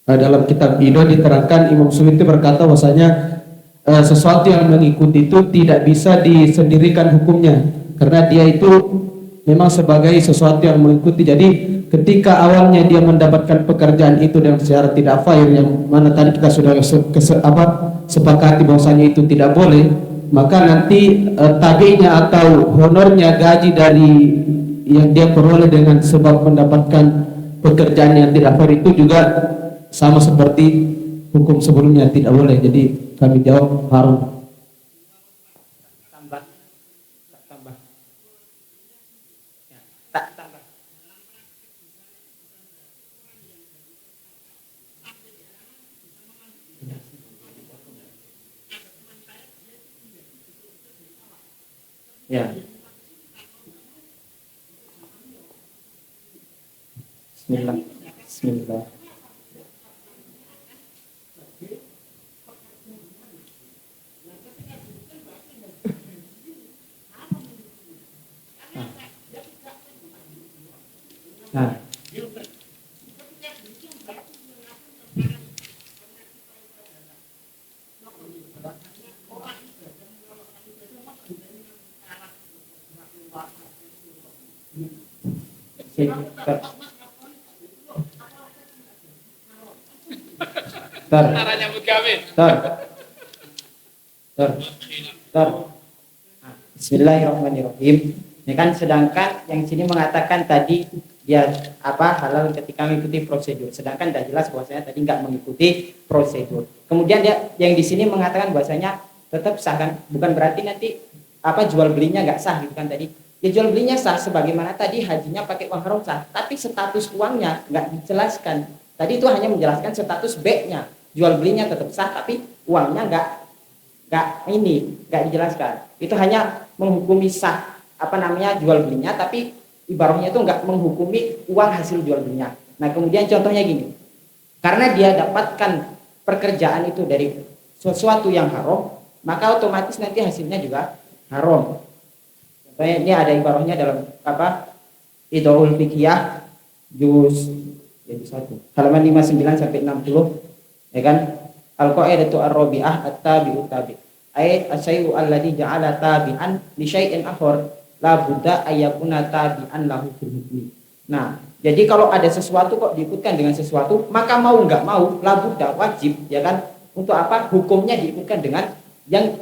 dalam kitab Ido diterangkan Imam Suyuti berkata bahwasanya sesuatu yang mengikuti itu tidak bisa disendirikan hukumnya karena dia itu memang sebagai sesuatu yang mengikuti. Jadi ketika awalnya dia mendapatkan pekerjaan itu dengan secara tidak fair yang mana tadi kita sudah sepakati bahwasanya itu tidak boleh, maka nanti tabinya atau honornya gaji dari yang dia peroleh dengan sebab mendapatkan pekerjaan yang tidak fair itu juga sama seperti hukum sebelumnya tidak boleh. Jadi kami jawab haram. Ya. Bismillah. Bismillah. Nah. Bismillahirrahmanirrahim. Ini kan sedangkan yang sini mengatakan tadi dia halal ketika mengikuti prosedur. Sedangkan tidak jelas bahwasanya tadi nggak mengikuti prosedur. Kemudian dia yang di sini mengatakan bahwasanya tetap sah kan, bukan berarti nanti jual belinya nggak sah gitu kan tadi. Ya jual belinya sah sebagaimana tadi hajinya pakai uang haram sah, tapi status uangnya nggak dijelaskan. Tadi itu hanya menjelaskan status B-nya. Jual belinya tetap sah tapi uangnya nggak dijelaskan. Itu hanya menghukumi sah jual belinya, tapi ibaratnya itu nggak menghukumi uang hasil jual belinya. Nah, kemudian contohnya gini. Karena dia dapatkan pekerjaan itu dari sesuatu yang haram, maka otomatis nanti hasilnya juga haram. Contohnya ini ada ibaratnya dalam Idaul Fiqhiyah juz 1 halaman 59 sampai 60, ya kan? Al-qaidatu ar-rabi'ah at-tabi'u tabi'. Ay asyayu alladhi ja'ala tabi'an li syai'in akhar la budda ayyakuna tabi'an lahu fil hukmi. Nah, jadi kalau ada sesuatu kok diikutkan dengan sesuatu, maka mau enggak mau la budda wajib, ya kan? Untuk hukumnya diikutkan dengan yang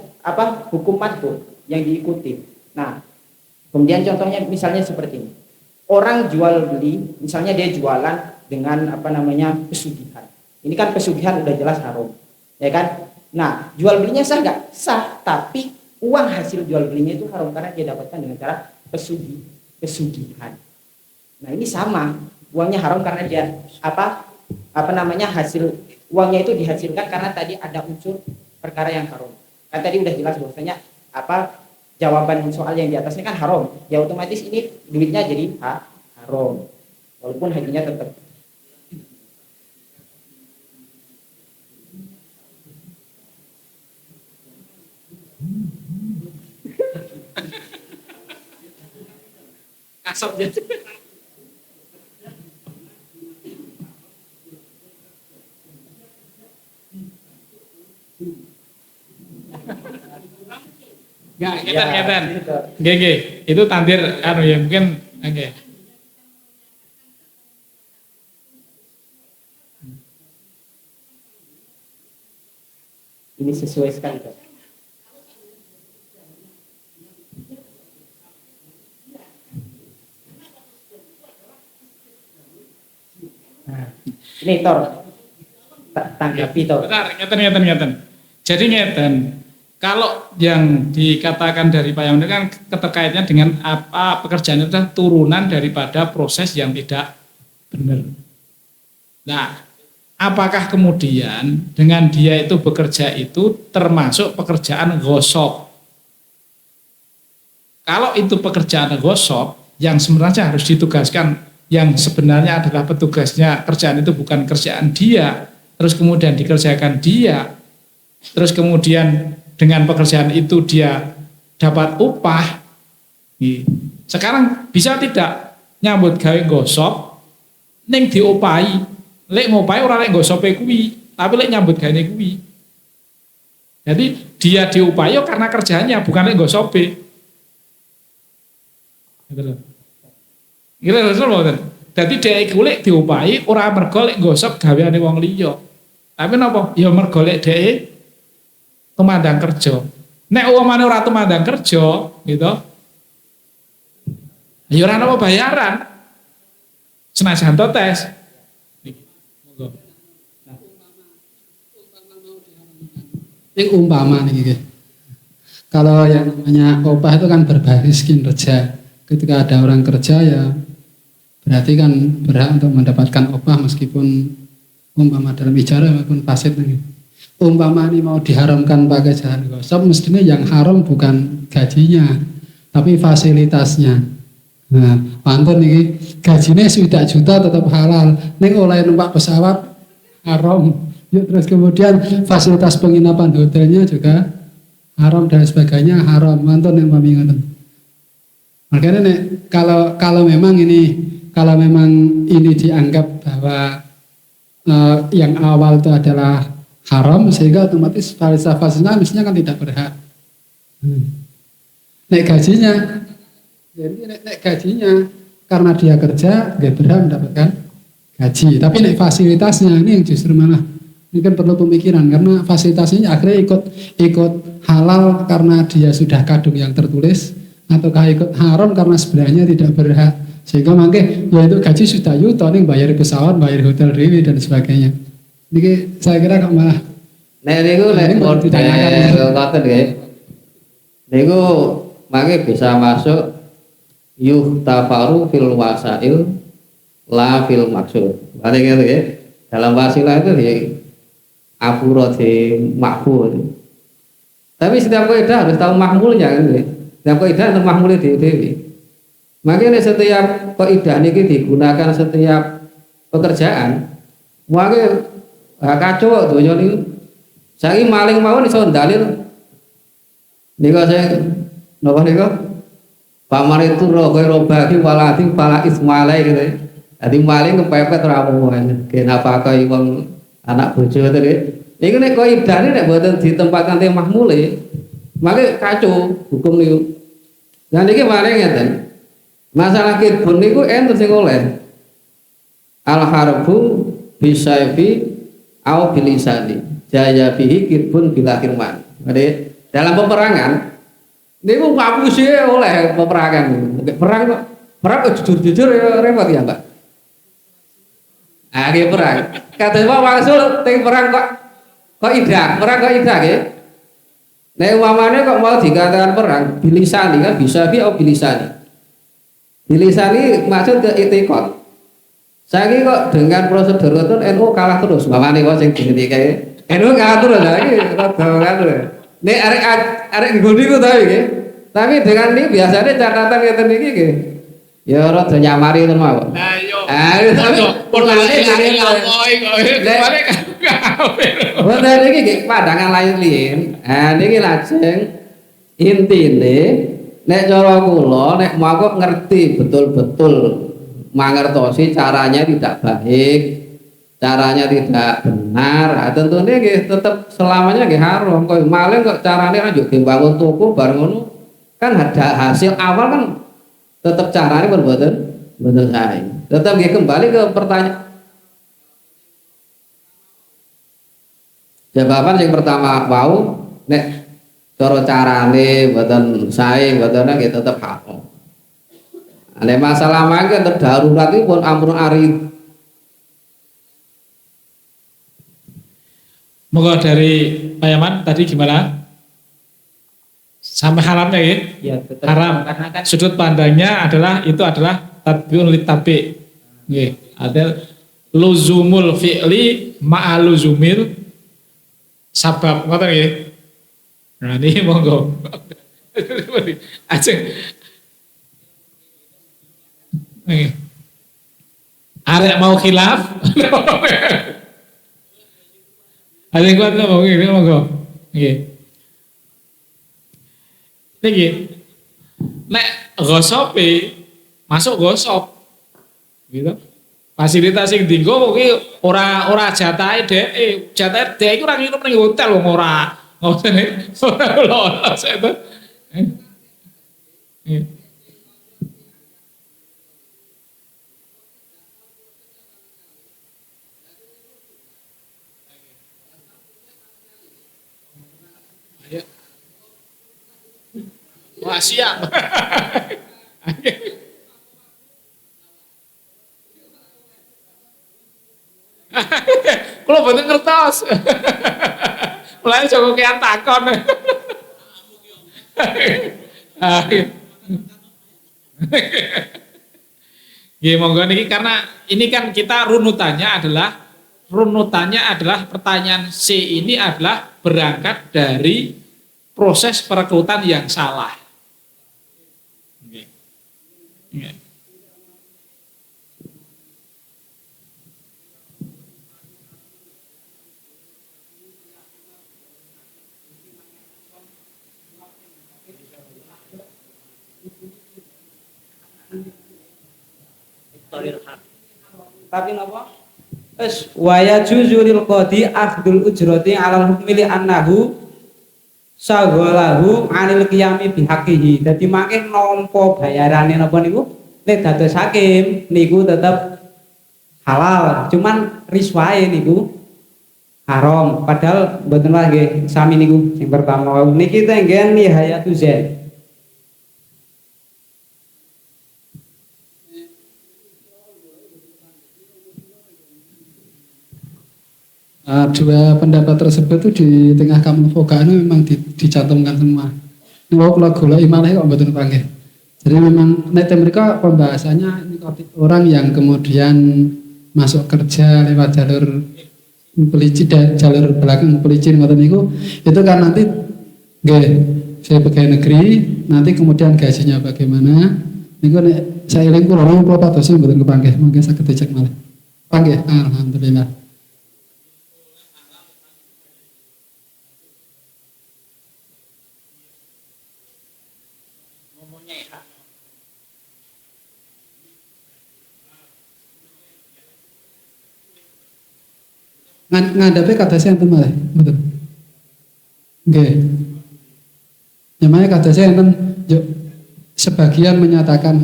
hukum madhhab yang diikuti. Nah, kemudian contohnya misalnya seperti ini. Orang jual beli, misalnya dia jualan dengan pesugihan. Ini kan pesugihan udah jelas haram, ya kan? Nah, jual belinya sah nggak? Sah, tapi uang hasil jual belinya itu haram karena dia dapatkan dengan cara pesugihan. Nah, ini sama, uangnya haram karena dia hasil uangnya itu dihasilkan karena tadi ada unsur perkara yang haram. Kan tadi udah jelas bahwasanya jawaban soal yang di atasnya kan haram. Ya otomatis ini duitnya jadi haram. Walaupun hajinya tetap. Kasar jadi. Enggak, ngeten. Nggih. Itu tandir anu ya mungkin nggih. Ini sesuai sekali, Pak. Nah, ini Tor, tanggapi Tor. Bentar, ngeten. Jadi ngeten, kalau yang dikatakan dari Pak Yamun kan keterkaitannya dengan apa pekerjaan itu adalah turunan daripada proses yang tidak benar. Nah, apakah kemudian dengan dia itu bekerja itu termasuk pekerjaan gosok? Kalau itu pekerjaan gosok yang sebenarnya harus ditugaskan, yang sebenarnya adalah petugasnya, kerjaan itu bukan kerjaan dia, terus kemudian dikerjakan dia, terus kemudian dengan pekerjaan itu dia dapat upah. Sekarang bisa tidak nyambut gawe gosok ning diopahi, lek ngopahi ora lek gosope kuwi, tapi lek nyambut gawe kuwi. Jadi dia diupahi karena kerjanya bukan lek gosope. Gitu loh. Jadi dia iku lek diupahi ora mergo lek gosok gaweane wong liya. Tapi napa? Ya mergo lek dhek tumandang kerja. Nek umpamane ora tumandang kerja, gitu. Ya ora ana bayaran. Senajan to tes. Monggo. Ini umpama nih, kalau yang namanya upah itu kan berbasis kinerja. Ketika ada orang kerja ya berarti kan berhak untuk mendapatkan upah meskipun umpama dalam ijarah maupun fasid nih. Umpama ini mau diharamkan pakai jalan gosok, mestinya yang haram bukan gajinya, tapi fasilitasnya. Nah, pantun nih gajinya sudah juta tetap halal. Nih oleh numpak pesawat haram. Yuk, terus kemudian fasilitas penginapan hotelnya juga haram dan sebagainya haram. Pantun yang pamingan. Makanya nih kalau memang ini dianggap bahwa yang awal itu adalah haram, sehingga otomatis fasilitas mestinya kan tidak berhak. Nek gajinya, jadi nek gajinya karena dia kerja dia berhak mendapatkan gaji. Tapi nek fasilitasnya ini yang justru malah ini kan perlu pemikiran, karena fasilitasnya akhirnya ikut halal karena dia sudah kadung yang tertulis, ataukah ikut haram karena sebenarnya tidak berhak. Sehingga mangke ya itu gaji sudah yuto nih bayar pesawat, bayar hotel dewi dan sebagainya. Ini saya kira kok malah nek niku nek model ngoten nggih. Niku mangke bisa masuk yuhtafaru fil wasail la fil maksud. Artinya gitu nggih. Dalam wasilah itu di afuro di makbul. Tapi setiap kaidah harus tahu mahmulnya kan nggih. Setiap kaidah harus mahmulnya dewi. Makanya setiap kaidah niki digunakan setiap pekerjaan. Makanya kacau donya niku. Saiki maling mawon iso dalil. Niku saya napa niku? Pamane itu kowe bagi walati pala ismalai gitu. Dadi maling kepepet ora omongan. Kenapa kaya wong anak bojo to nggih. Niku nek kaidane nek mboten ditempatkan te mahmule, maka kacau hukum niku. Lah niki maling ngeten. Masalah kidbun niku enten sing oleh. Al harbu bisayfi au bilisani. Jaya bihi kidbun bila kirman. Jadi dalam peperangan niku ngapusi oleh peperangan. Perang kok jujur-jujur ya repot ya, Pak. Ah, nggih perang. Kados wangsul teng perang kok idah, perang kok idah nggih. Nek umpamane kok mau dikatakan perang bilisani kan bisa bi au bilisani. Bilisani maksud ke itikad. Saiki kok dengan prosedur itu NU kalah terus. Mamane kok sing dingetike NU kalah terus lagi kan. Nek arek nggoni ku tapi nggih. Tapi dengan ini biasanya catatan ngeten iki nggih. Ya rada nyamari ten mawon. Nah yo. Purnane ngapoi kok. Wonten iki nggih pandangan lain-lain. Niki lajeng intine nek cara kula nek mau kok ngerti betul-betul mangertosi caranya tidak baik, caranya tidak benar, tentunya nggih tetap selamanya nggih haram. Kok malah kok carane kan yo bangun toko bareng ngono kan ada hasil awal kan tetap caranya pun mboten sae. Tetap nggih kembali ke pertanyaan. Jawaban yang pertama wau nek cara carane mboten sae mboten nggih tetep haram. Nek masalah mangke darurat iki pun amrun arid. Moga dari Pak Yaman tadi gimana? Sampai haramnya ya? Ya, tetap Haram. karena kan Sudut pandangnya adalah itu adalah tatbiun litabi. Nggih, ada luzumul fi'li ma'aluzumil sabab ngoten nggih. Nah, ini monggo. Ajeng. Nggih. Arek mau khilaf. Ada yang kuat ngomong ini monggo. Nggih. Niki nek gosope masuk gosop. Gitu. Fasilitas sing dienggo kuwi ora jatahe dhek, jatahe dhek iku ora nginep ning hotel wong ora ngoten ora lolos itu. Nggih. Wah siap. Kalau betul ngertos. Mulai Joko kian takon. Nggih monggo niki karena ini kan kita runutannya adalah pertanyaan C ini adalah berangkat dari proses perekrutan yang salah. Okay. tapi napa? Wis wa yajuzu lil qadi akhdul ujrati 'alal hukmi li annahu saghalahu 'anil qiyami bihaqqihi. Dadi mangke nampa bayarane napa niku nek dados hakim niku tetep halal, cuman riswae niku haram. Padahal mboten wae nggih sami niku sing pertama niki tenggen nihayatu zen. Dua pendapat tersebut itu di tengah kamu fokaan memang dicantumkan semua. Kalau golek malah kok mboten panggil. Jadi memang nek mereka pembahasannya ini orang yang kemudian masuk kerja lewat jalur pelicin dan jalur belakang pelicin ngoten niku itu kan nanti nggih saya pegawai negeri nanti kemudian gajinya bagaimana niku nek saya eling kula 24 dosen mboten kepanggih mungkin saged dicek malih. Panggih alhamdulillah. Ngadapi kata saya enten malah betul. Oke. Namanya kata saya enten sebagian menyatakan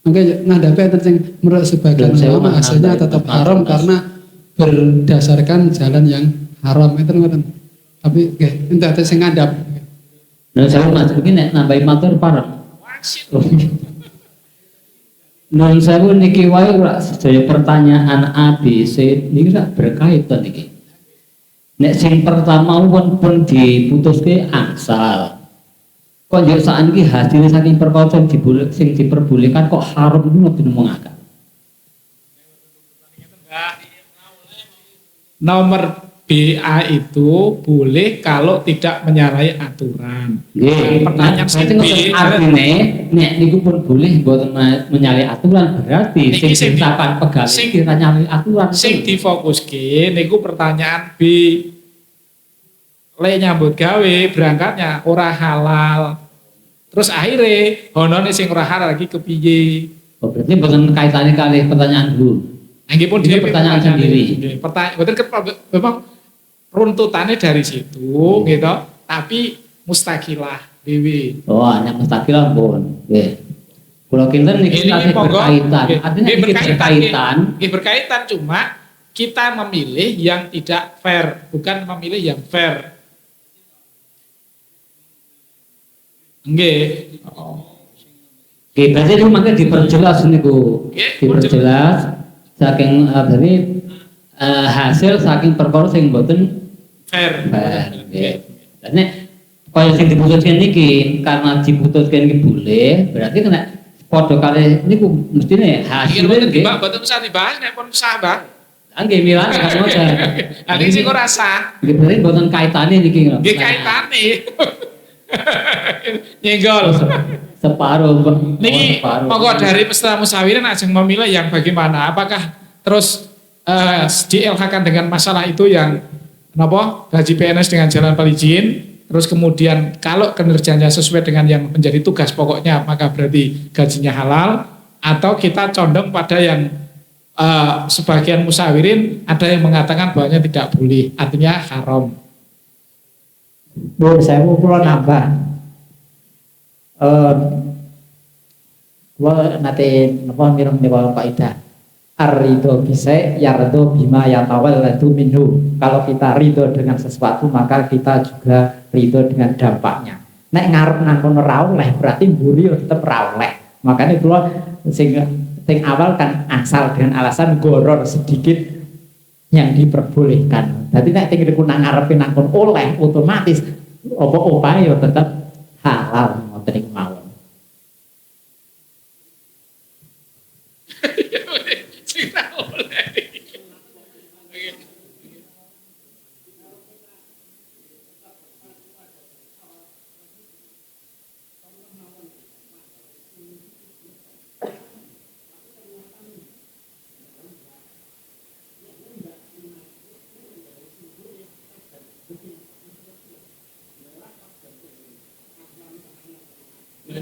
oke ngadapi enten sing menurut sebagian ulama hasilnya tetap haram karena berdasarkan jalan yang haram itu ngoten. Tapi oke, enten sing ngadap. Nah, saya maksud begini nambahin matur parah. Non sewu niki wae ora sedaya pertanyaan A B C niki rak berkaitan niki. Nek sing pertama pun diputuske angsal. Kok yo sakniki hasil saking perkara sing diperbolehkan kok haram niku mboten ngomongaken. Nomor BA itu boleh kalau tidak menyalahi aturan. Nggih, pertanyaan sing B artine nek niku pun boleh mboten menyalahi aturan berarti sing ditetapkan pegawai kita nyalahi aturan. Sing difokuske niku pertanyaan B. Le nyambut gawe berangkatnya ora halal. Terus akhirnya honone sing ora halal lagi kepiye? Oh, berarti bukan kaitannya kali pertanyaan dulu. Nggih pun Itu dhewe pertanyaan sendiri. Pertanyaan betul memang runtutannya dari situ gitu, tapi mustaqilah dewi. Oh, hanya mustaqilah pun. Nggih. Kula kinten niki tasih monggo, berkaitan. nggih. Artinya Nggih, ini berkaitan. nggih, berkaitan cuma kita memilih yang tidak fair, bukan memilih yang fair. Nggih. Oke, berarti itu makanya diperjelas niku. Nggih, Diperjelas saking dari hasil saking perkara sing mboten fair. Nggih. Dene kaya sing diputuskan niki karena diputuskan iki boleh, berarti kena padha kali niku mestine hasilnya nggih. Mbak, boten usah dibahas nek pun sah, Mbak. Nggih milan kan ngoten. Nanti sing ora sah. Nggih berarti mboten kaitane niki. Nggih kaitane. Nyenggol. Separuh, Niki monggo dari peserta musyawirin ajeng memilih yang bagaimana? Apakah terus di-LH-kan dengan masalah itu yang kenapa gaji PNS dengan jalan perizin, terus kemudian kalau kinerjanya sesuai dengan yang menjadi tugas pokoknya maka berarti gajinya halal, atau kita condong pada yang sebagian musyawirin ada yang mengatakan bahwanya tidak boleh, artinya haram. Bu, saya mau pulang nambah. Kula nate napa mireng niku kaidah. Ar-ridho bisa yardo bima yatawalladu minhu. Kalau kita ridho dengan sesuatu maka kita juga ridho dengan dampaknya. Nek ngarep nang kono ra oleh berarti mburi tetep ra oleh. Makanya kula sing awal kan asal dengan alasan goror sedikit yang diperbolehkan. Jadi nek tinggi nang ngarepe nang kono oleh otomatis apa opahe ya tetep halal ngoten niku mawon. Ini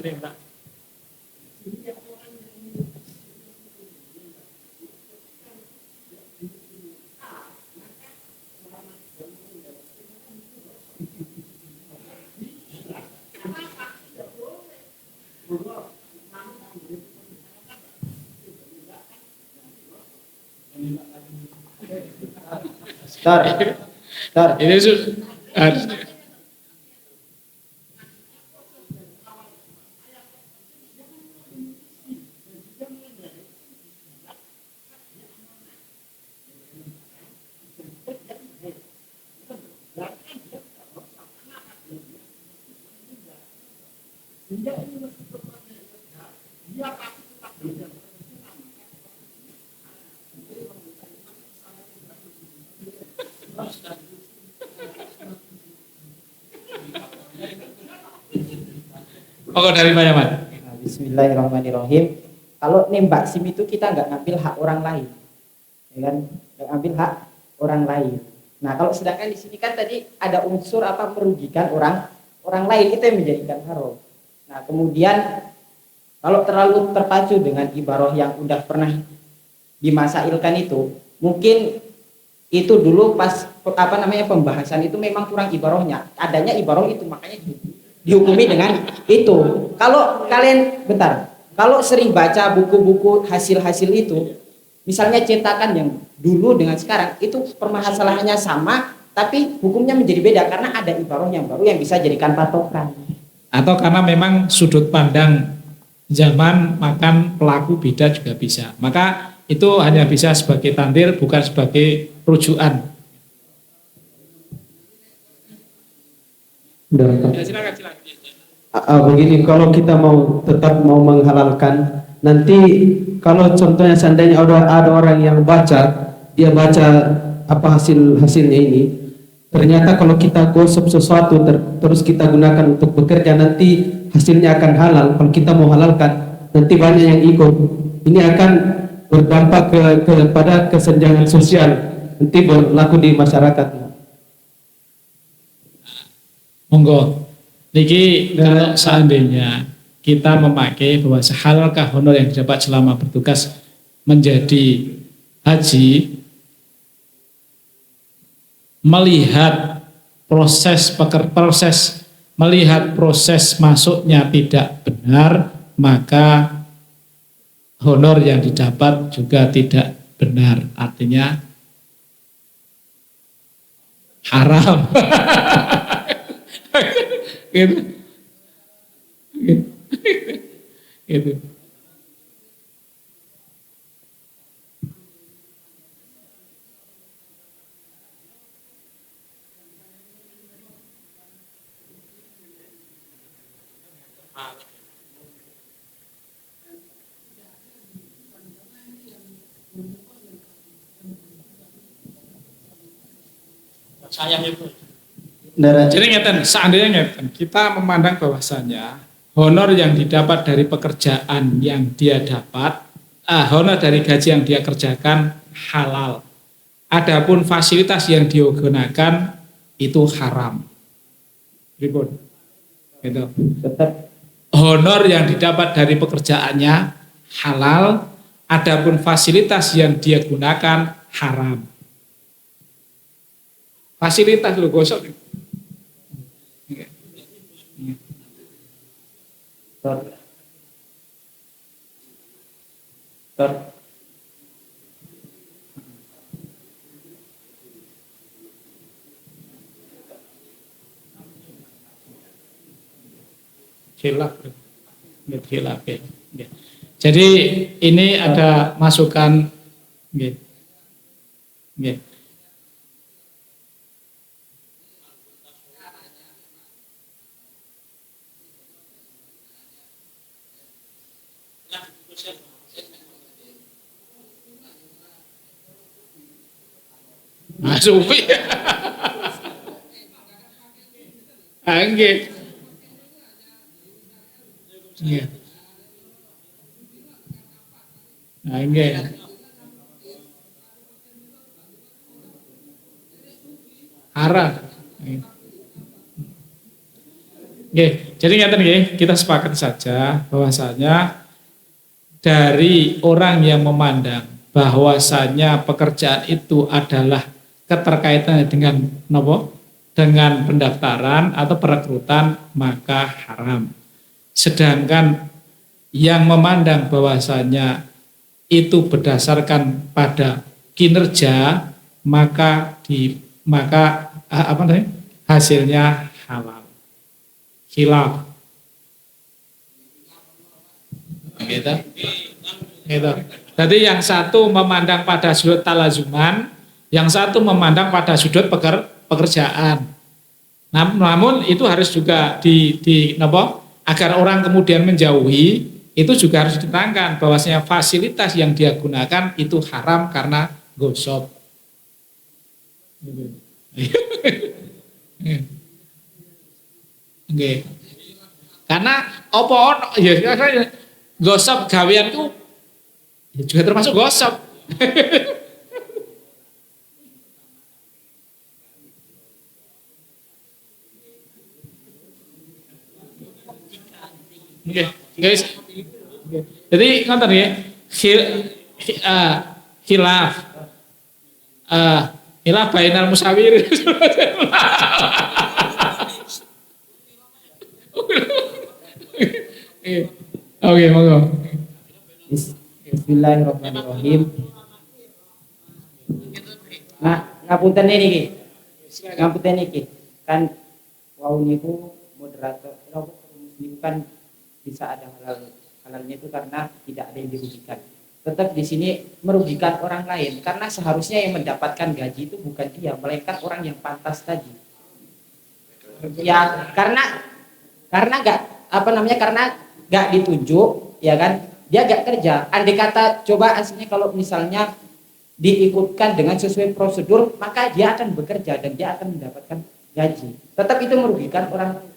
dari Pak Yaman. Bismillahirrahmanirrahim. Kalau nembak SIM itu kita nggak ngambil hak orang lain, ya kan? Nggak ngambil hak orang lain. Nah kalau sedangkan di sini kan tadi ada unsur apa merugikan orang lain, itu yang menjadikan haram. Nah kemudian kalau terlalu terpacu dengan ibarah yang udah pernah dimasailkan itu, mungkin itu dulu pas pembahasan itu memang kurang ibarahnya. Adanya ibarah itu makanya dihukumi dengan itu. Kalau kalian kalau sering baca buku-buku hasil-hasil itu, misalnya cetakan yang dulu dengan sekarang itu permasalahannya sama, tapi hukumnya menjadi beda karena ada ibarah yang baru yang bisa jadikan patokan. Atau karena memang sudut pandang zaman makan pelaku beda juga bisa. Maka itu hanya bisa sebagai tandir, bukan sebagai rujukan. Ya, silakan. Begini, kalau kita tetap mau menghalalkan, nanti kalau contohnya seandainya ada orang yang dia baca apa hasilnya ini, ternyata kalau kita gosip sesuatu terus kita gunakan untuk bekerja, nanti hasilnya akan halal. Kalau kita mau halalkan, nanti banyak yang ikut. Ini akan berdampak kepada kesenjangan sosial, nanti berlaku di masyarakat. Monggo, niki kalau seandainya kita memakai bahwa halalkah honor yang didapat selama bertugas menjadi haji, melihat melihat proses masuknya tidak benar, maka honor yang didapat juga tidak benar, artinya haram. Gitu. Gitu. Jadi ngeten, seandainya ngeten, kita memandang bahwasanya honor yang didapat dari pekerjaan yang dia dapat, honor dari gaji yang dia kerjakan halal. Adapun fasilitas yang dia gunakan itu haram. Ribut. Gitu. Tetap Honor yang didapat dari pekerjaannya halal, adapun fasilitas yang dia gunakan haram. Fasilitas lo gosok. Khilaf. Khilaf. Jadi ini ada masukan. Mas Ufi. Nggih. Nggih. Nggih. Haram. Nggih, jadi ngeten nggih, kita sepakat saja bahwasanya dari orang yang memandang bahwasanya pekerjaan itu adalah keterkaitannya dengan nopo? Dengan pendaftaran atau perekrutan, maka haram. Sedangkan yang memandang bahwasanya itu berdasarkan pada kinerja, maka hasilnya halal. Khilaf. Gitu. Gitu. Jadi yang satu memandang pada sudut talazuman, yang satu memandang pada sudut pekerjaan. Namun itu harus juga agar orang kemudian menjauhi, itu juga harus diterangkan bahwasanya fasilitas yang dia gunakan itu haram karena gosok. Nggih. Karena gosok gawean itu juga termasuk gosok. Oke, guys. Jadi ngoten nggih. Khilaf. Khilaf bainal musawir. Oke, monggo. Bismillahirrahmanirrahim. Ngapunten niki. Ngapunten niki. Kan wau niku moderator niku kan bisa ada halalnya itu karena tidak ada yang dirugikan. Tetap di sini merugikan orang lain karena seharusnya yang mendapatkan gaji itu bukan dia, melainkan orang yang pantas tadi. Ya karena nggak ditunjuk, ya kan? Dia nggak kerja. Andai kata coba aslinya kalau misalnya diikutkan dengan sesuai prosedur, maka dia akan bekerja dan dia akan mendapatkan gaji. Tetap itu merugikan orang lain.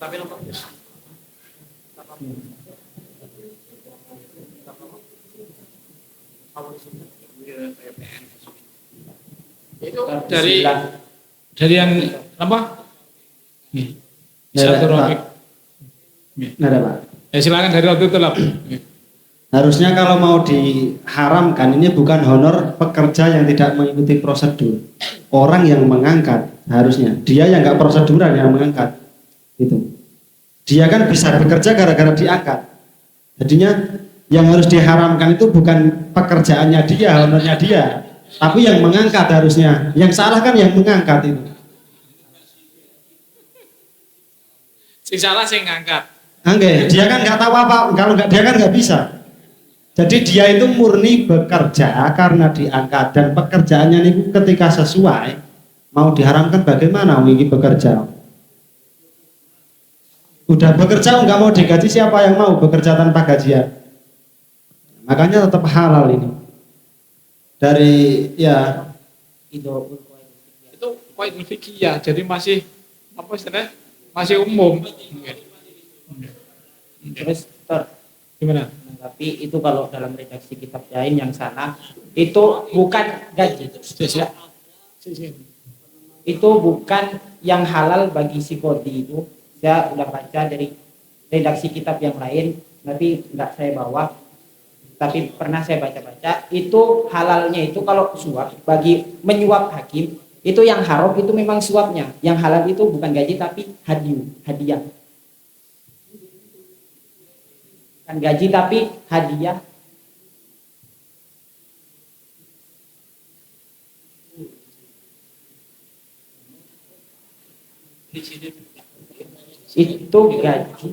Tapi nomor itu dari yang apa? Nih. Satu Rofik. Nggak ada, Pak. Ya silakan dari waktu itu lah. Harusnya kalau mau diharamkan ini bukan honor pekerja yang tidak mengikuti prosedur. Orang yang mengangkat harusnya. Dia yang nggak prosedural yang mengangkat. Gitu. Dia kan bisa bekerja gara-gara diangkat. Jadinya yang harus diharamkan itu bukan pekerjaannya dia, honornya dia, tapi yang mengangkat harusnya. Yang salah kan yang mengangkat itu. Sing salah sing ngangkat. Oke, dia kan nggak tahu apa, kalau nggak dia kan nggak bisa. Jadi dia itu murni bekerja karena diangkat dan pekerjaannya ini ketika sesuai mau diharamkan bagaimana ini bekerja? Udah bekerja nggak mau digaji, siapa yang mau bekerja tanpa gajian? Makanya tetap halal ini. Dari ya itu poin fikih ya, jadi masih apa istilahnya? Masih umum. Terus gimana? Tapi itu kalau dalam redaksi kitab lain yang sana itu bukan gaji. Itu bukan yang halal bagi si kodi itu. Saya udah baca dari redaksi kitab yang lain, tapi nggak saya bawa. Tapi pernah saya baca-baca, itu halalnya itu kalau suap bagi menyuap hakim, itu yang haram itu memang suapnya. Yang halal itu bukan gaji tapi hadiah. Bukan gaji tapi hadiah. Itu gaji.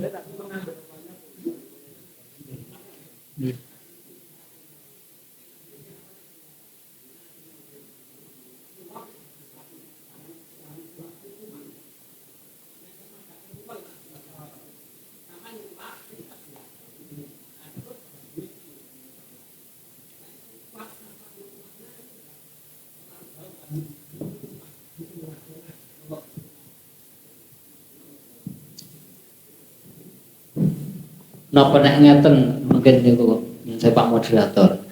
Napa nek ngeten mungkin niku saya Pak Moderator.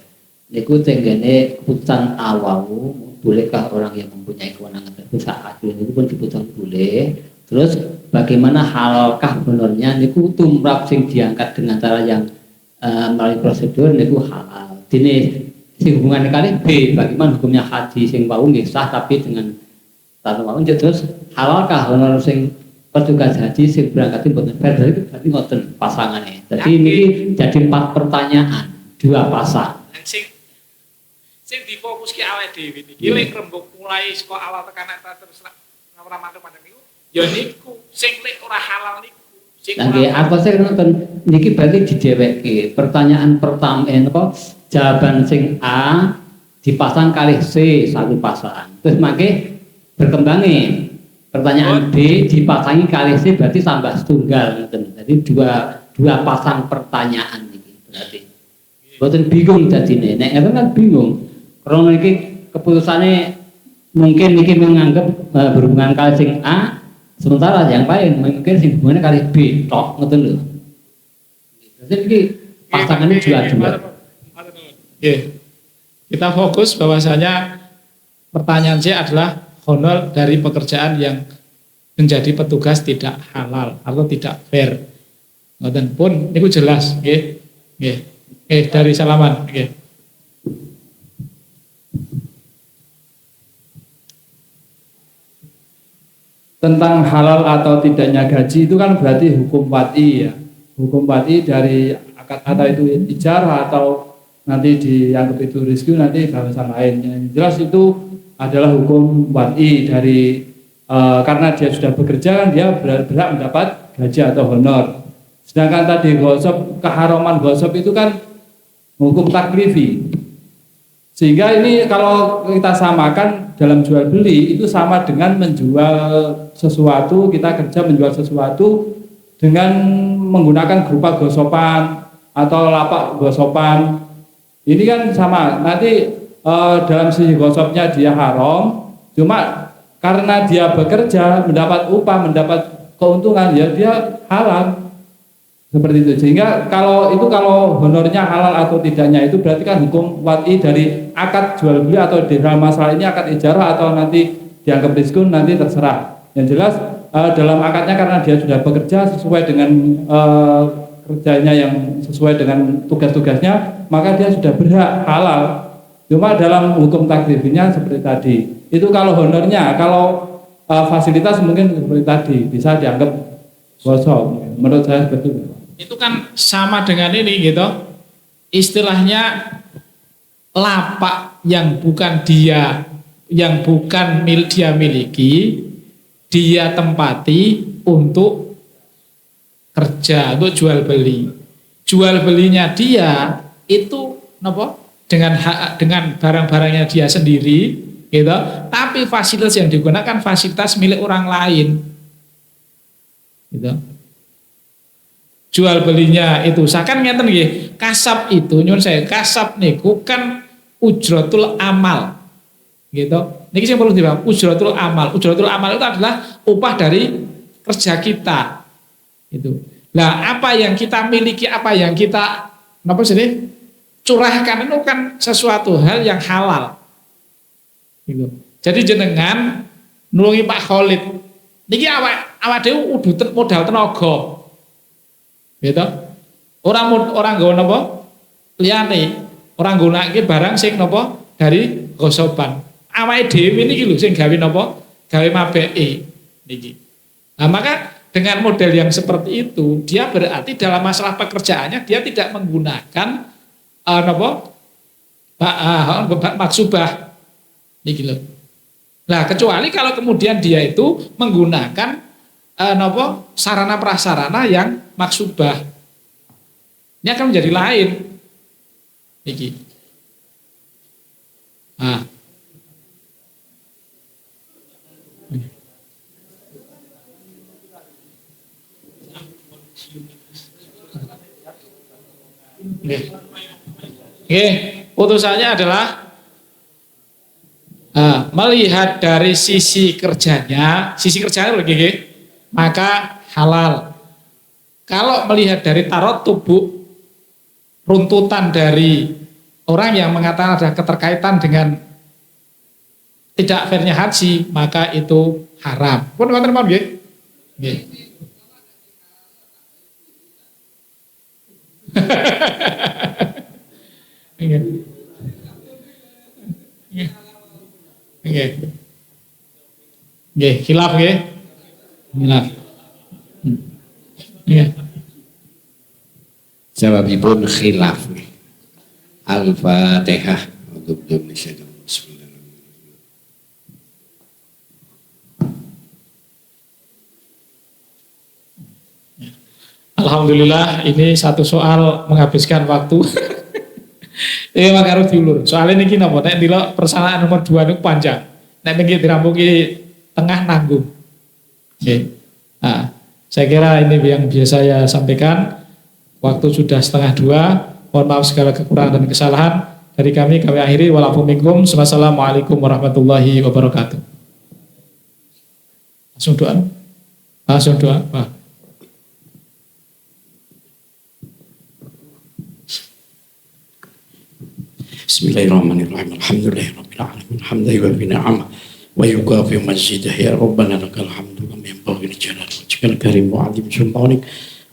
Niku tenggene keputusan awau bolehkah orang yang mempunyai kewenangan besar adil itu pun diputuskan boleh. Terus bagaimana halalkah benernya niku tumrap sing diangkat dengan cara yang melalui prosedur niku halal. Dene sing hubungannya kali B bagaimana hukumnya haji sing wau nggih sah tapi dengan tata wau terus halalkah honor sing petugas haji sing berangkat mboten fair berarti ngoten pasangane. Jadi ini jadi 4 pertanyaan, 2 pasang. Sing difokuske awake dhewe niki lek rembug mulai saka awal tekan terus ora mantuk pandang niku ya niku sing lek ora halal niku. Nggih, artose ngoten niki berarti didheweke. Pertanyaan pertama napa jawaban sing A dipasang kali C satu pasang. Terus mangke berkembange pertanyaan B dipasangi kali C berarti tambah setunggal ngoten. Jadi dua pasang pertanyaan iki berarti. Mboten bingung dadine. Nek ngoten kan bingung. Karena niki keputusane mungkin niki menganggap berhubungan kali sing A, sementara yang lain mungkin sing hubungannya kali B tok ngoten lho. Jadi niki pasangannya dua-dua. Nggih. Kita fokus bahwasanya pertanyaan C adalah honor dari pekerjaan yang menjadi petugas tidak halal atau tidak fair. Ngoten pun niku jelas, nggih. Nggih. Dari Salaman, nggih. Tentang halal atau tidaknya gaji itu kan berarti hukum wati ya. Hukum wati dari akad atau itu ijarah atau nanti dianggap itu rezeki nanti bahasan lain. Yang jelas itu adalah hukum wati dari karena dia sudah bekerja kan dia berhak mendapat gaji atau honor. Sedangkan tadi gosop, keharaman gosop itu kan hukum taklifi. Sehingga ini kalau kita samakan dalam jual beli itu sama dengan menjual sesuatu, kita kerja menjual sesuatu dengan menggunakan berupa gosopan atau lapak gosopan. Ini kan sama, nanti dalam sisi gosopnya dia haram, cuma karena dia bekerja, mendapat upah, mendapat keuntungan, ya dia halal. Seperti itu. Sehingga kalau honornya halal atau tidaknya itu berarti kan hukum wat'i dari akad jual beli atau dalam masalah ini akad ijarah atau nanti dianggap diskon nanti terserah. Yang jelas dalam akadnya karena dia sudah bekerja sesuai dengan kerjanya yang sesuai dengan tugas-tugasnya, maka dia sudah berhak halal. Cuma dalam hukum takdirnya seperti tadi. Itu kalau honornya, kalau fasilitas mungkin seperti tadi bisa dianggap gosok. Menurut saya seperti itu. Itu kan sama dengan ini gitu. Istilahnya lapak yang bukan dia dia miliki, dia tempati untuk kerja, untuk jual beli. Jual belinya dia itu dengan barang-barangnya dia sendiri gitu. Tapi fasilitas yang digunakan fasilitas milik orang lain. Gitu. Jual belinya itu sakan ngeten nggih, kasab itu nyuwun saya, kasab niku kan ujratul amal. Gitu. Niki sing perlu dipaham, ujratul amal. Ujratul amal itu adalah upah dari kerja kita. Itu. Nah, apa yang kita miliki, apa yang kita curahkan itu kan sesuatu hal yang halal. Gitu. Jadi jenengan nulungi Pak Khalid. Niki awak dhewe kudu modal tenaga. Gitu. Orang nggo napa? Liyane, orang nggunakake barang sing napa dari gosoban. Awake dhewe niki lho sing gawe napa? Gawe mabeke niki. Nah, maka dengan model yang seperti itu, dia berarti dalam masalah pekerjaannya dia tidak menggunakan maksubah niki lho. Nah, kecuali kalau kemudian dia itu menggunakan sarana prasarana yang maksubah. Ini akan menjadi lain. Niki. Nah. Oke, putusannya adalah melihat dari sisi kerjanya lagi, maka halal. Kalau melihat dari tarot tubuh, runtutan dari orang yang mengatakan ada keterkaitan dengan tidak fairnya haji, maka itu haram. Pun nggih. Nggih. Nggih. Nggih. Nggih, khilaf nggih. Khilaf. Nggih. Jawabipun khilaf. Al-Fatihah untuk Indonesia. Alhamdulillah, ini satu soal menghabiskan waktu. Ini maka harus diulur. Soalnya ini napa nek delok persamaan nomor 2 niku panjang. Nek niki dirampungi tengah nanggung. Nggih. Nah, saya kira ini yang biasa saya sampaikan. Waktu sudah 1:30. Mohon maaf segala kekurangan dan kesalahan dari kami akhiri walaupun minkum. Wassalamualaikum warahmatullahi wabarakatuh. Langsung doa. Pak. Bismillahirrahmanirrahim. Alhamdulillahirabbil alamin. Hamdan yuwaffi ni'amah wa yukafi mazidah. Ya Rabbana lakal hamdu kama yanbaghi li jalali wajhikal karim wa 'azimi sultanik.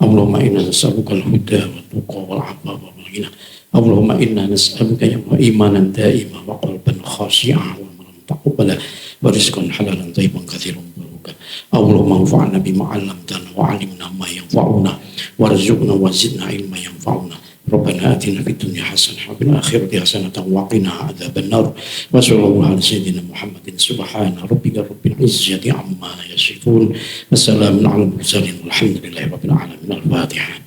Allahumma inna nas'aluka al-huda wa tuqa wal 'afafa wal ghina. Allahumma inna nas'aluka ya imanan da'ima wa qalban khashi'an wa amalan taqabbala wa rizqan halalan thayyiban katsiran barakan. Allahumma anfa'na bima 'allamtana wa 'allimna ma yanfa'una warzuqna wa zidna ilman yanfa'una. Rabbana atina fid dunya hasanah wa fil akhirati hasanah wa qina adzaban nar. Wa sallallahu ala sayyidina Muhammadin subhana rabbika rabbil izzati amma yasifun. Wassalamun ala mursalin walhamdulillahi rabbil alamin. Al-Fatihah.